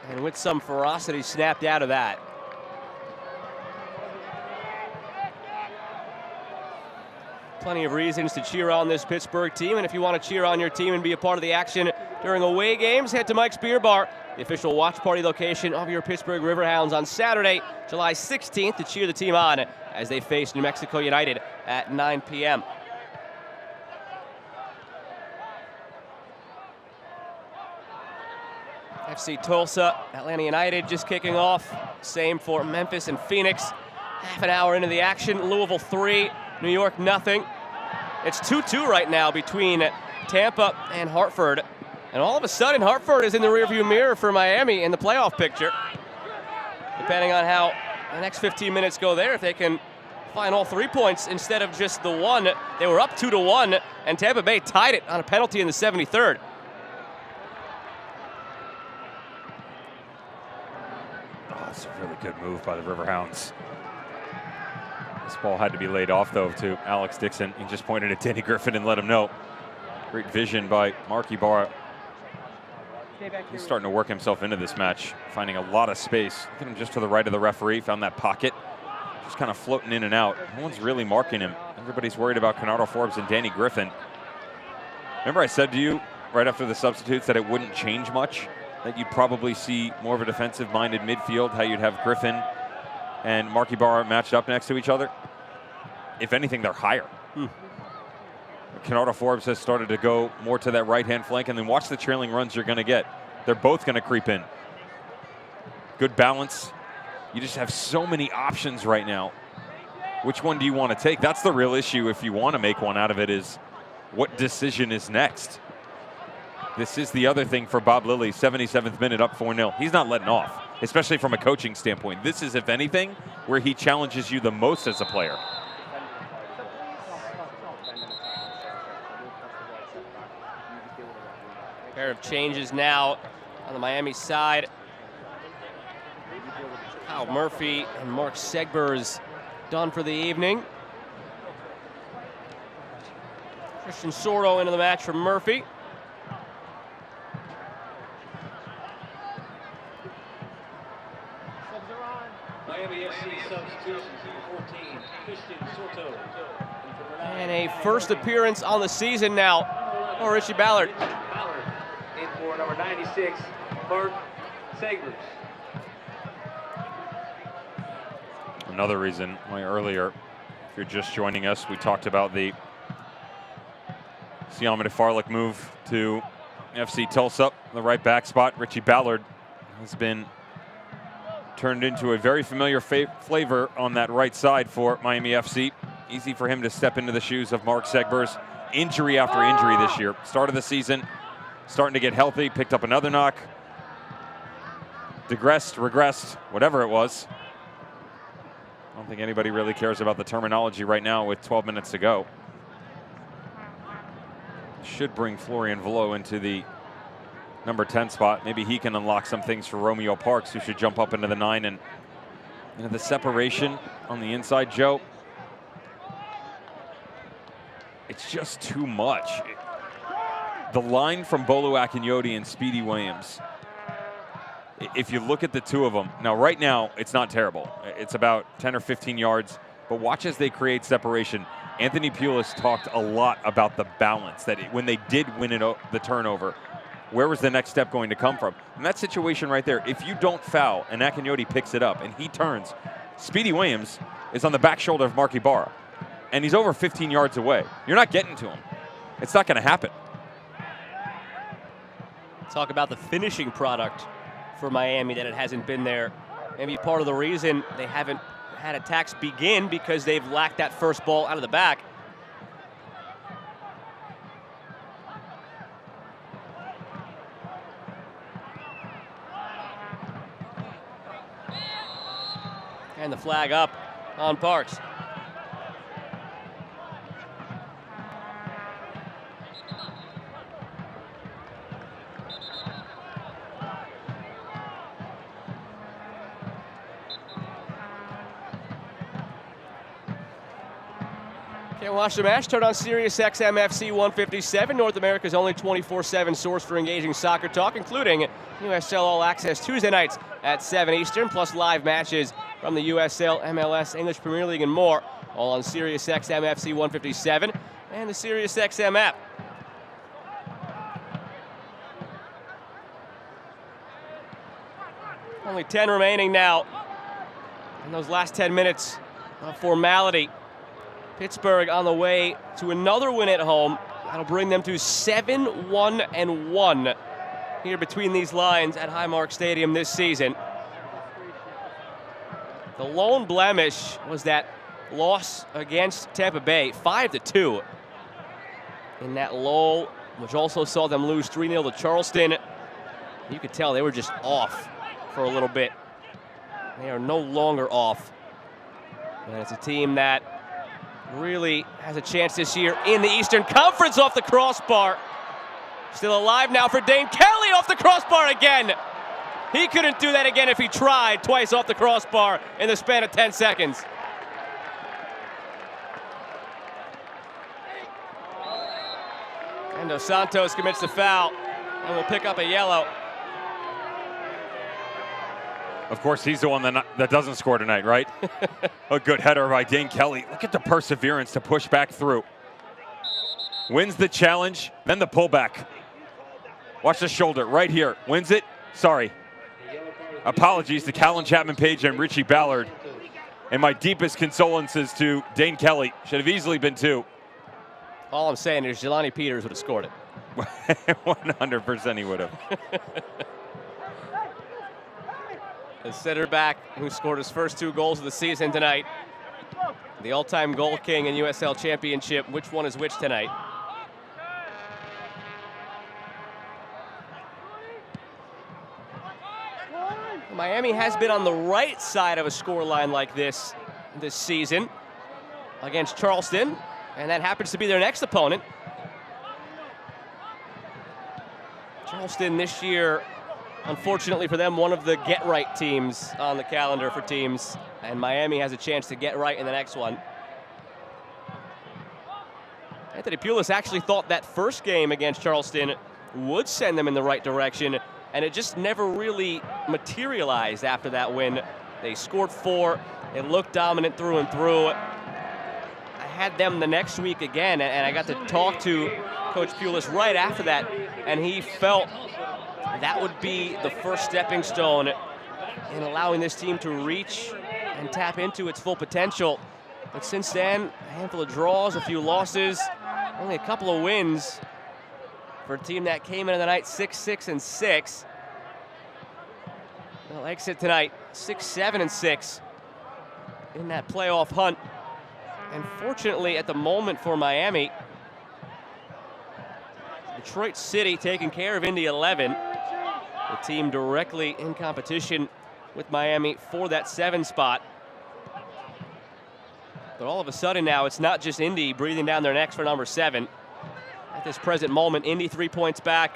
and with some ferocity snapped out of that. Plenty of reasons to cheer on this Pittsburgh team, and if you want to cheer on your team and be a part of the action during away games, head to Mike's Beer Bar, the official watch party location of your Pittsburgh Riverhounds on Saturday, July 16th, to cheer the team on as they face New Mexico United at 9 p.m. FC Tulsa, Atlanta United just kicking off. Same for Memphis and Phoenix. Half an hour into the action, Louisville 3, New York nothing. It's 2-2 right now between Tampa and Hartford. And all of a sudden, Hartford is in the rearview mirror for Miami in the playoff picture. Depending on how the next 15 minutes go there, if they can find all 3 points instead of just the one. They were up 2-1, and Tampa Bay tied it on a penalty in the 73rd. Oh, that's a really good move by the Riverhounds. This ball had to be laid off, though, to Alex Dixon. He just pointed at Danny Griffin and let him know. Great vision by Mark Ibarra. He's starting to work himself into this match, finding a lot of space. Look at him just to the right of the referee, found that pocket. Just kind of floating in and out. No one's really marking him. Everybody's worried about Canardo Forbes and Danny Griffin. Remember I said to you right after the substitutes that it wouldn't change much? That you'd probably see more of a defensive-minded midfield, how you'd have Griffin and Mark Ibarra matched up next to each other. If anything, they're higher. Canardo Forbes has started to go more to that right-hand flank, and then watch the trailing runs you're going to get. They're both going to creep in. Good balance. You just have so many options right now. Which one do you want to take? That's the real issue if you want to make one out of it, is what decision is next? This is the other thing for Bob Lilley, 77th minute up 4-0. He's not letting off, especially from a coaching standpoint. This is, if anything, where he challenges you the most as a player. Pair of changes now on the Miami side. Kyle Murphy and Mark Segbers done for the evening. Christian Sordo into the match for Murphy. Miami FC substitutions, 14, Christian Sordo. And a first appearance on the season now for Richie Ballard. Ballard in for number 96, Mark Segbers. Another reason why earlier, if you're just joining us, we talked about the Siamade Farlick move to FC Tulsa, the right back spot. Richie Ballard has been turned into a very familiar flavor on that right side for Miami FC. Easy for him to step into the shoes of Mark Segbers. Injury after injury this year. Start of the season, starting to get healthy, picked up another knock. Digressed, regressed, whatever it was. I don't think anybody really cares about the terminology right now with 12 minutes to go. Should bring Florian Velo into the number 10 spot. Maybe he can unlock some things for Romeo Parks, who should jump up into the 9. And you know, the separation on the inside, Joe, it's just too much. The line from Bolu Akinyodi and Speedy Williams, if you look at the two of them, now right now it's not terrible. It's about 10 or 15 yards, but watch as they create separation. Anthony Pulis talked a lot about the balance, that when they did win the turnover, where was the next step going to come from? In that situation right there, if you don't foul and Akinyodi picks it up and he turns, Speedy Williams is on the back shoulder of Mark Ibarra, and he's over 15 yards away. You're not getting to him. It's not going to happen. Talk about the finishing product for Miami, that it hasn't been there. Maybe part of the reason they haven't had attacks begin because they've lacked that first ball out of the back. And the flag up on Parks. Can't watch the match? Turn on Sirius XM FC 157, North America's only 24/7 source for engaging soccer talk, including USL All Access Tuesday nights at 7 Eastern, plus live matches from the USL, MLS, English Premier League, and more, all on Sirius XM FC 157 and the Sirius XM app. Only 10 remaining now in those last 10 minutes of formality. Pittsburgh on the way to another win at home. That'll bring them to 7-1-1 here between these lines at Highmark Stadium this season. The lone blemish was that loss against Tampa Bay, 5-2 in that lull, which also saw them lose 3-0 to Charleston. You could tell they were just off for a little bit. They are no longer off. And it's a team that really has a chance this year in the Eastern Conference off the crossbar. Still alive now for Dane Kelly off the crossbar again. He couldn't do that again if he tried, twice off the crossbar in the span of 10 seconds. And Dos Santos commits the foul and will pick up a yellow. Of course, he's the one that doesn't score tonight, right? A good header by Dane Kelly. Look at the perseverance to push back through. Wins the challenge, then the pullback. Watch the shoulder right here. Wins it. Sorry. Apologies to Callan Chapman-Page and Richie Ballard. And my deepest condolences to Dane Kelly. Should have easily been 2. All I'm saying is Jelani Peters would have scored it. 100% he would have. The center back who scored his first 2 goals of the season tonight. The all-time goal king in USL Championship. Which one is which tonight? Miami has been on the right side of a scoreline like this season against Charleston, and that happens to be their next opponent. Charleston this year, unfortunately for them, one of the get-right teams on the calendar for teams, and Miami has a chance to get right in the next one. Anthony Pulis actually thought that first game against Charleston would send them in the right direction, and it just never really materialized after that win. They scored 4. It looked dominant through and through. I had them the next week again, and I got to talk to Coach Pulis right after that, and he felt that would be the first stepping stone in allowing this team to reach and tap into its full potential. But since then, a handful of draws, a few losses, only a couple of wins for a team that came into the night 6-6-6. They'll exit tonight 6-7-6 in that playoff hunt. And fortunately, at the moment for Miami, Detroit City taking care of Indy 11, the team directly in competition with Miami for that 7 spot. But all of a sudden now, it's not just Indy breathing down their necks for number 7. At this present moment, Indy 3 points back.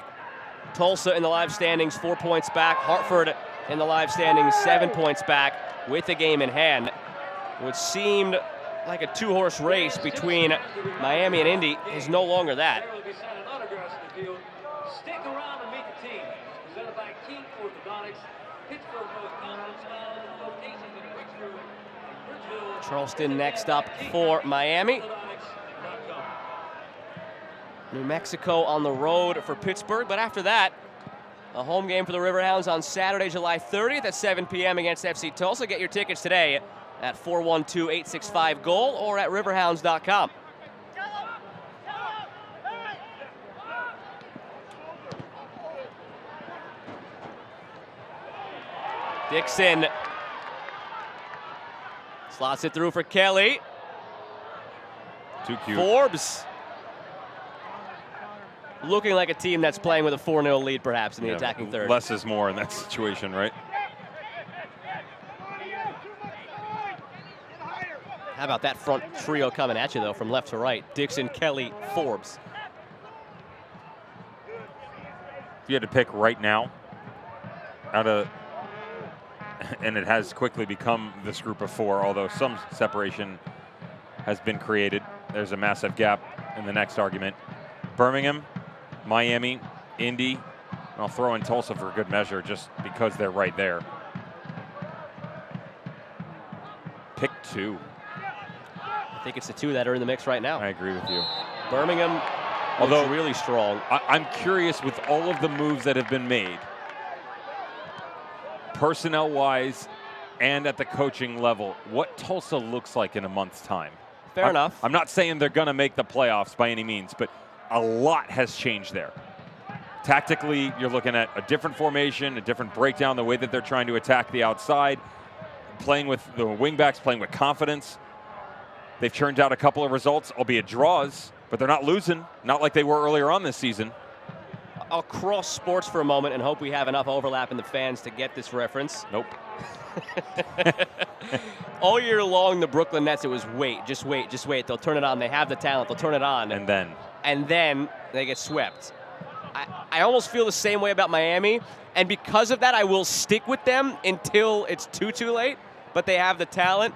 Tulsa in the live standings 4 points back. Hartford in the live standings 7 points back with the game in hand. What seemed like a 2-horse race between Miami and Indy is no longer that. Stick around and meet the team. Presented by King Orthodontics, Pittsburgh most confident smile locations in Pittsburgh, Bridgeville. Charleston next up for Miami. New Mexico on the road for Pittsburgh, but after that, a home game for the Riverhounds on Saturday, July 30th at 7 p.m. against FC Tulsa. Get your tickets today at 412-865-GOAL or at riverhounds.com. Dixon slots it through for Kelly. Too cute. Forbes looking like a team that's playing with a 4-0 lead perhaps in the attacking third. Less is more in that situation, right? How about that front trio coming at you, though, from left to right? Dixon, Kelly, Forbes. If you had to pick right now, and it has quickly become this group of 4, although some separation has been created. There's a massive gap in the next argument. Birmingham, Miami, Indy. I'll throw in Tulsa for a good measure just because they're right there. Pick 2. I think it's the 2 that are in the mix right now. I agree with you. Birmingham, although really strong. I'm curious with all of the moves that have been made, personnel-wise and at the coaching level, what Tulsa looks like in a month's time. Fair enough. I'm not saying they're going to make the playoffs by any means, but a lot has changed there. Tactically, you're looking at a different formation, a different breakdown, the way that they're trying to attack the outside, playing with the wingbacks, playing with confidence. They've churned out a couple of results, albeit draws, but they're not losing, not like they were earlier on this season. I'll cross sports for a moment and hope we have enough overlap in the fans to get this reference. Nope. All year long, the Brooklyn Nets, it was wait, just wait, just wait. They'll turn it on. They have the talent. They'll turn it on. And then they get swept. I almost feel the same way about Miami, and because of that, I will stick with them until it's too late. But they have the talent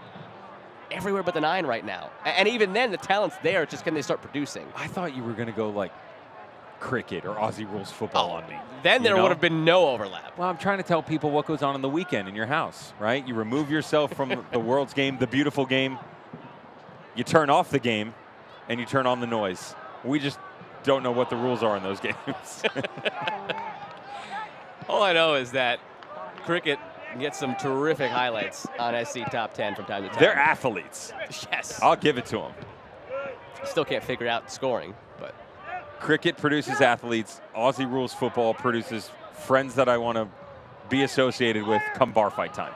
everywhere but the 9 right now. And even then, the talent's there. It's just can they start producing? I thought you were going to go like cricket or Aussie rules football on me. Then there would have been no overlap. Well, I'm trying to tell people what goes on the weekend in your house, right? You remove yourself from the world's game, the beautiful game. You turn off the game, and you turn on the noise. We just don't know what the rules are in those games. All I know is that cricket gets some terrific highlights on SC Top 10 from time to time. They're athletes. Yes. I'll give it to them. Still can't figure out scoring, but cricket produces athletes. Aussie rules football produces friends that I want to be associated with come bar fight time.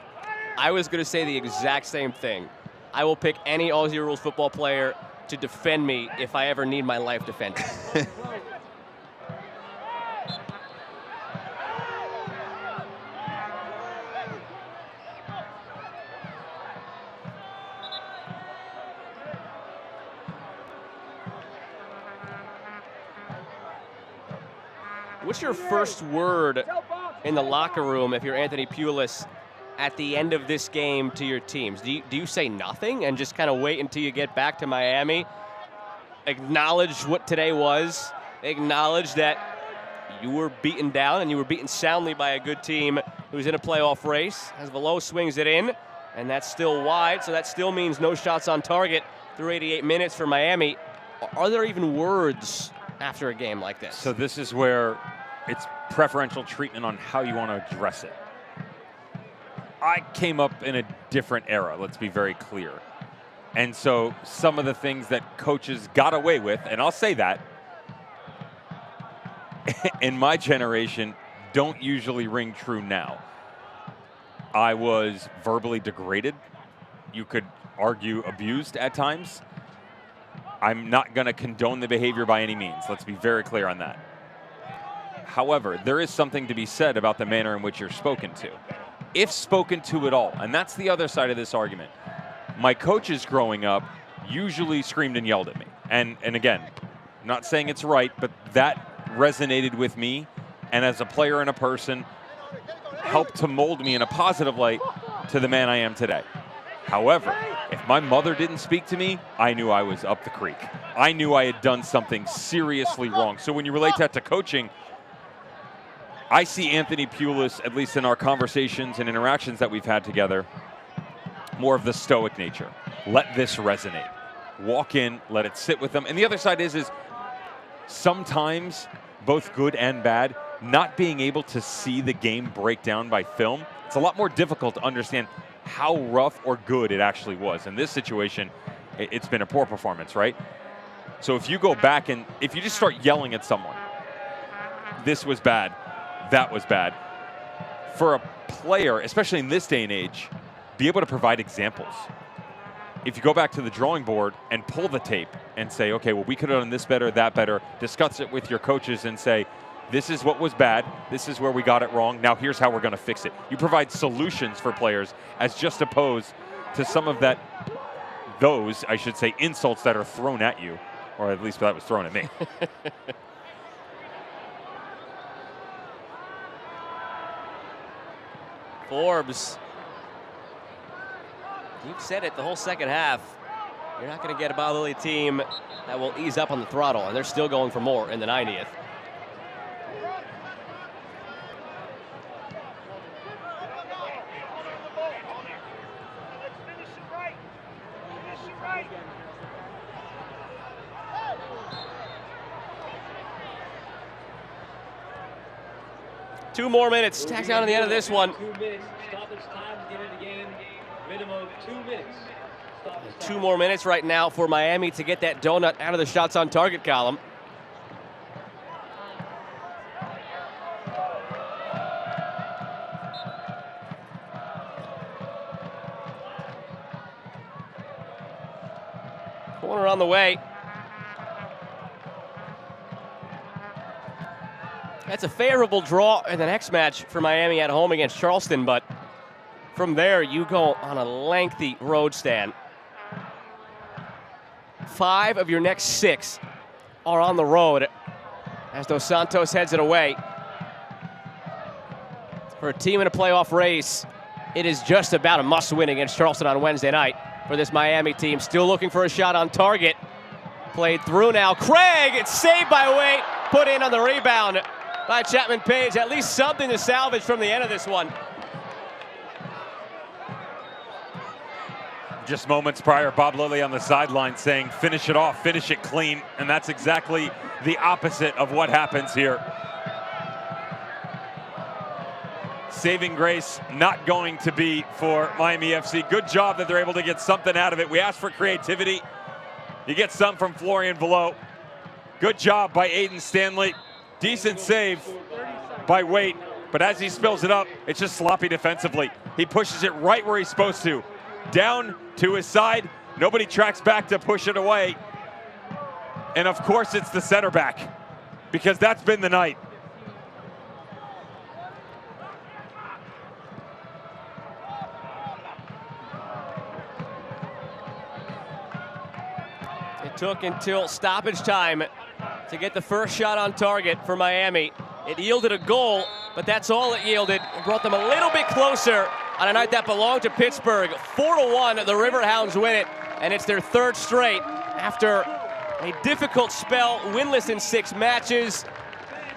I was going to say the exact same thing. I will pick any Aussie rules football player to defend me if I ever need my life defended. what's your first word in the locker room if you're Anthony Pulis at the end of this game to your teams? Do you say nothing and just kind of wait until you get back to Miami? Acknowledge what today was. Acknowledge that you were beaten down and you were beaten soundly by a good team who's in a playoff race. As Velo swings it in, and that's still wide, so that still means no shots on target through 88 minutes for Miami. Are there even words after a game like this? So this is where it's preferential treatment on how you want to address it. I came up in a different era, let's be very clear. And so some of the things that coaches got away with, and I'll say that, in my generation, don't usually ring true now. I was verbally degraded. You could argue abused at times. I'm not going to condone the behavior by any means. Let's be very clear on that. However, there is something to be said about the manner in which you're spoken to. If spoken to at all, and that's the other side of this argument. My coaches growing up usually screamed and yelled at me. And again, I'm not saying it's right, but that resonated with me, and as a player and a person, helped to mold me in a positive light to the man I am today. However, if my mother didn't speak to me, I knew I was up the creek. I knew I had done something seriously wrong. So when you relate that to coaching, I see Anthony Pulis, at least in our conversations and interactions that we've had together, more of the stoic nature. Let this resonate. Walk in, let it sit with them. And the other side is sometimes, both good and bad, not being able to see the game break down by film, it's a lot more difficult to understand how rough or good it actually was. In this situation, it's been a poor performance, right? So if you go back and if you just start yelling at someone, this was bad, that was bad, for a player, especially in this day and age, be able to provide examples. If you go back to the drawing board and pull the tape and say, okay, well, we could have done this better, that better, discuss it with your coaches and say, this is what was bad, this is where we got it wrong, now here's how we're going to fix it. You provide solutions for players as just opposed to some of those, I should say, insults that are thrown at you, or at least that was thrown at me. Forbes. You've said it the whole second half. You're not going to get a Bob Lilly team that will ease up on the throttle, and they're still going for more in the 90th. Two more minutes. Tack down to the end of this one. 2 minutes. Stoppage time to get in the game. Minimum of 2 minutes. 2 more minutes right now for Miami to get that donut out of the shots on target column. Corner on the way. That's a favorable draw in the next match for Miami at home against Charleston, but from there you go on a lengthy road stand. 5 of your next 6 are on the road as Dos Santos heads it away. For a team in a playoff race, it is just about a must-win against Charleston on Wednesday night for this Miami team. Still looking for a shot on target. Played through now. Craig, it's saved by Waite, put in on the rebound by Chapman Page. At least something to salvage from the end of this one. Just moments prior, Bob Lilly on the sideline saying, finish it off, finish it clean. And that's exactly the opposite of what happens here. Saving grace not going to be for Miami FC. Good job that they're able to get something out of it. We asked for creativity. You get some from Florian Velo. Good job by Aiden Stanley. Decent save by Waite, but as he spills it up, it's just sloppy defensively. He pushes it right where he's supposed to. Down to his side, nobody tracks back to push it away. And of course it's the center back, because that's been the night. It took until stoppage time to get the first shot on target for Miami. It yielded a goal, but that's all it yielded. It brought them a little bit closer on a night that belonged to Pittsburgh. 4-1, the Riverhounds win it, and it's their third straight after a difficult spell, winless in 6 matches.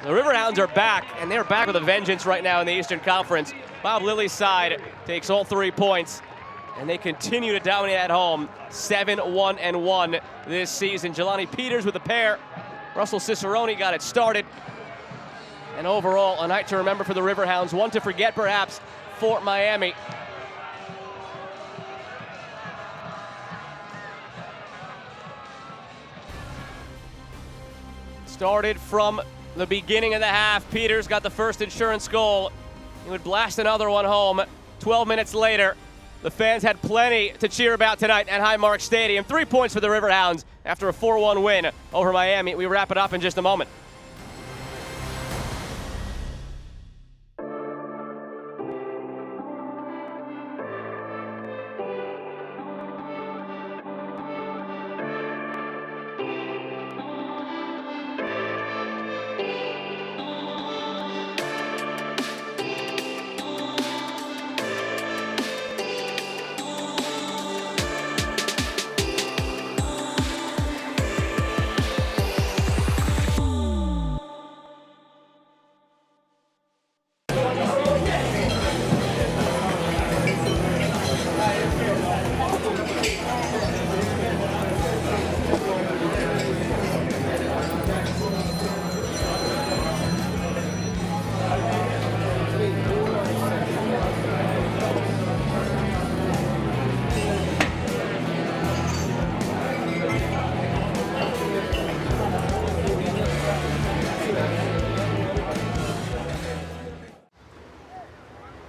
The Riverhounds are back, and they're back with a vengeance right now in the Eastern Conference. Bob Lilly's side takes all 3 points, and they continue to dominate at home. 7-1-1 this season. Jelani Peters with a pair. Russell Cicerone got it started. And overall, a night to remember for the Riverhounds. One to forget, perhaps, for Miami. Started from the beginning of the half. Peters got the first insurance goal. He would blast another one home. 12 minutes later, the fans had plenty to cheer about tonight at Highmark Stadium. 3 points for the Riverhounds after a 4-1 win over Miami. We wrap it up in just a moment.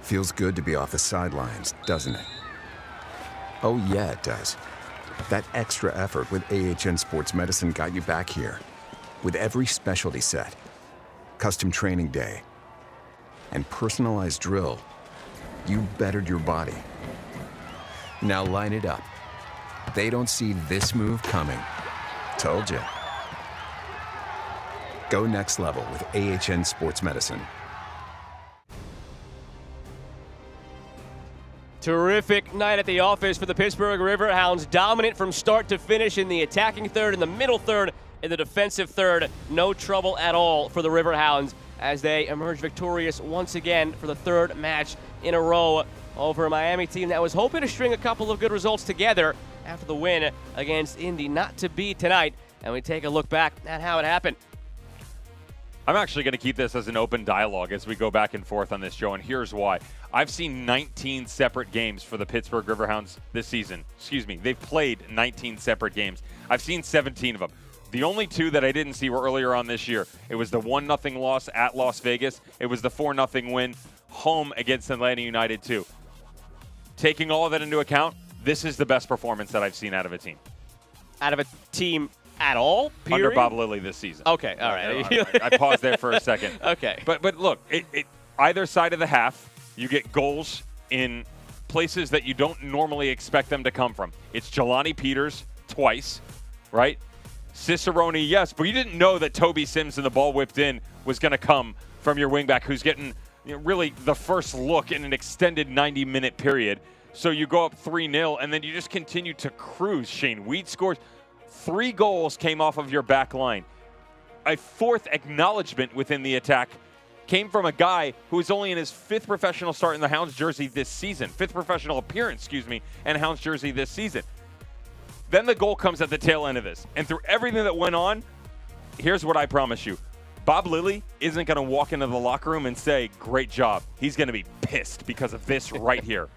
Feels good to be off the sidelines, doesn't it? Oh yeah, it does. That extra effort with AHN Sports Medicine got you back here. With every specialty set, custom training day, and personalized drill, you bettered your body. Now line it up. They don't see this move coming. Told you. Go next level with AHN Sports Medicine. Terrific night at the office for the Pittsburgh Riverhounds. Dominant from start to finish in the attacking third, in the middle third, in the defensive third. No trouble at all for the Riverhounds as they emerge victorious once again for the 3rd match in a row over a Miami team that was hoping to string a couple of good results together after the win against Indy. Not to be tonight, and we take a look back at how it happened. I'm actually going to keep this as an open dialogue as we go back and forth on this, Joe, and here's why. I've seen 19 separate games for the Pittsburgh Riverhounds this season. Excuse me, they've played 19 separate games. I've seen 17 of them. The only 2 that I didn't see were earlier on this year. It was the 1-0 loss at Las Vegas. It was the 4-0 win home against Atlanta United, too. Taking all of that into account, this is the best performance that I've seen out of a team. Out of a team at all, period? Under Bob Lilly this season. Okay, all right. I paused there for a second. Okay. But look, either side of the half, you get goals in places that you don't normally expect them to come from. It's Jelani Peters twice, right? Cicerone, yes, but you didn't know that Toby Sims and the ball whipped in was going to come from your wingback, who's getting really the first look in an extended 90-minute period. So you go up 3-0, and then you just continue to cruise. Shane Weed scores. 3 goals came off of your back line. A 4th acknowledgement within the attack came from a guy who is only in his 5th professional start in the Hounds jersey this season. 5th professional appearance, in Hounds jersey this season. Then the goal comes at the tail end of this. And through everything that went on, here's what I promise you. Bob Lilly isn't going to walk into the locker room and say, great job. He's going to be pissed because of this right here.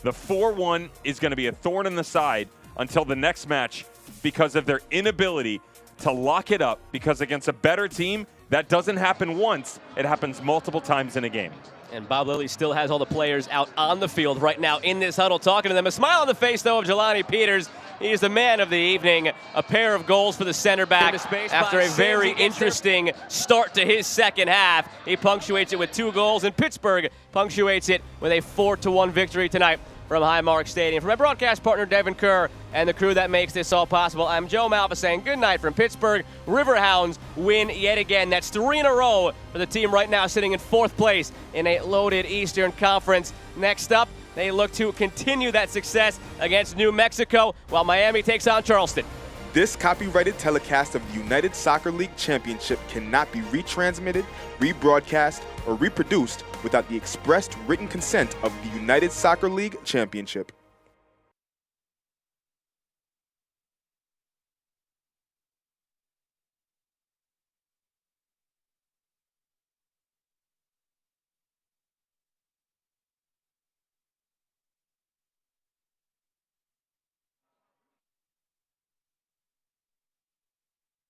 The 4-1 is going to be a thorn in the side until the next match because of their inability to lock it up, because against a better team, that doesn't happen once. It happens multiple times in a game. And Bob Lilly still has all the players out on the field right now in this huddle talking to them. A smile on the face, though, of Jelani Peters. He is the man of the evening. A pair of goals for the center back after a very interesting start to his second half. He punctuates it with 2 goals, and Pittsburgh punctuates it with a 4-1 victory tonight from Highmark Stadium. For my broadcast partner, Devin Kerr, and the crew that makes this all possible. I'm Joe Malva saying good night from Pittsburgh. Riverhounds win yet again. That's 3 in a row for the team right now sitting in 4th place in a loaded Eastern Conference. Next up, they look to continue that success against New Mexico while Miami takes on Charleston. This copyrighted telecast of the United Soccer League Championship cannot be retransmitted, rebroadcast, or reproduced without the expressed written consent of the United Soccer League Championship.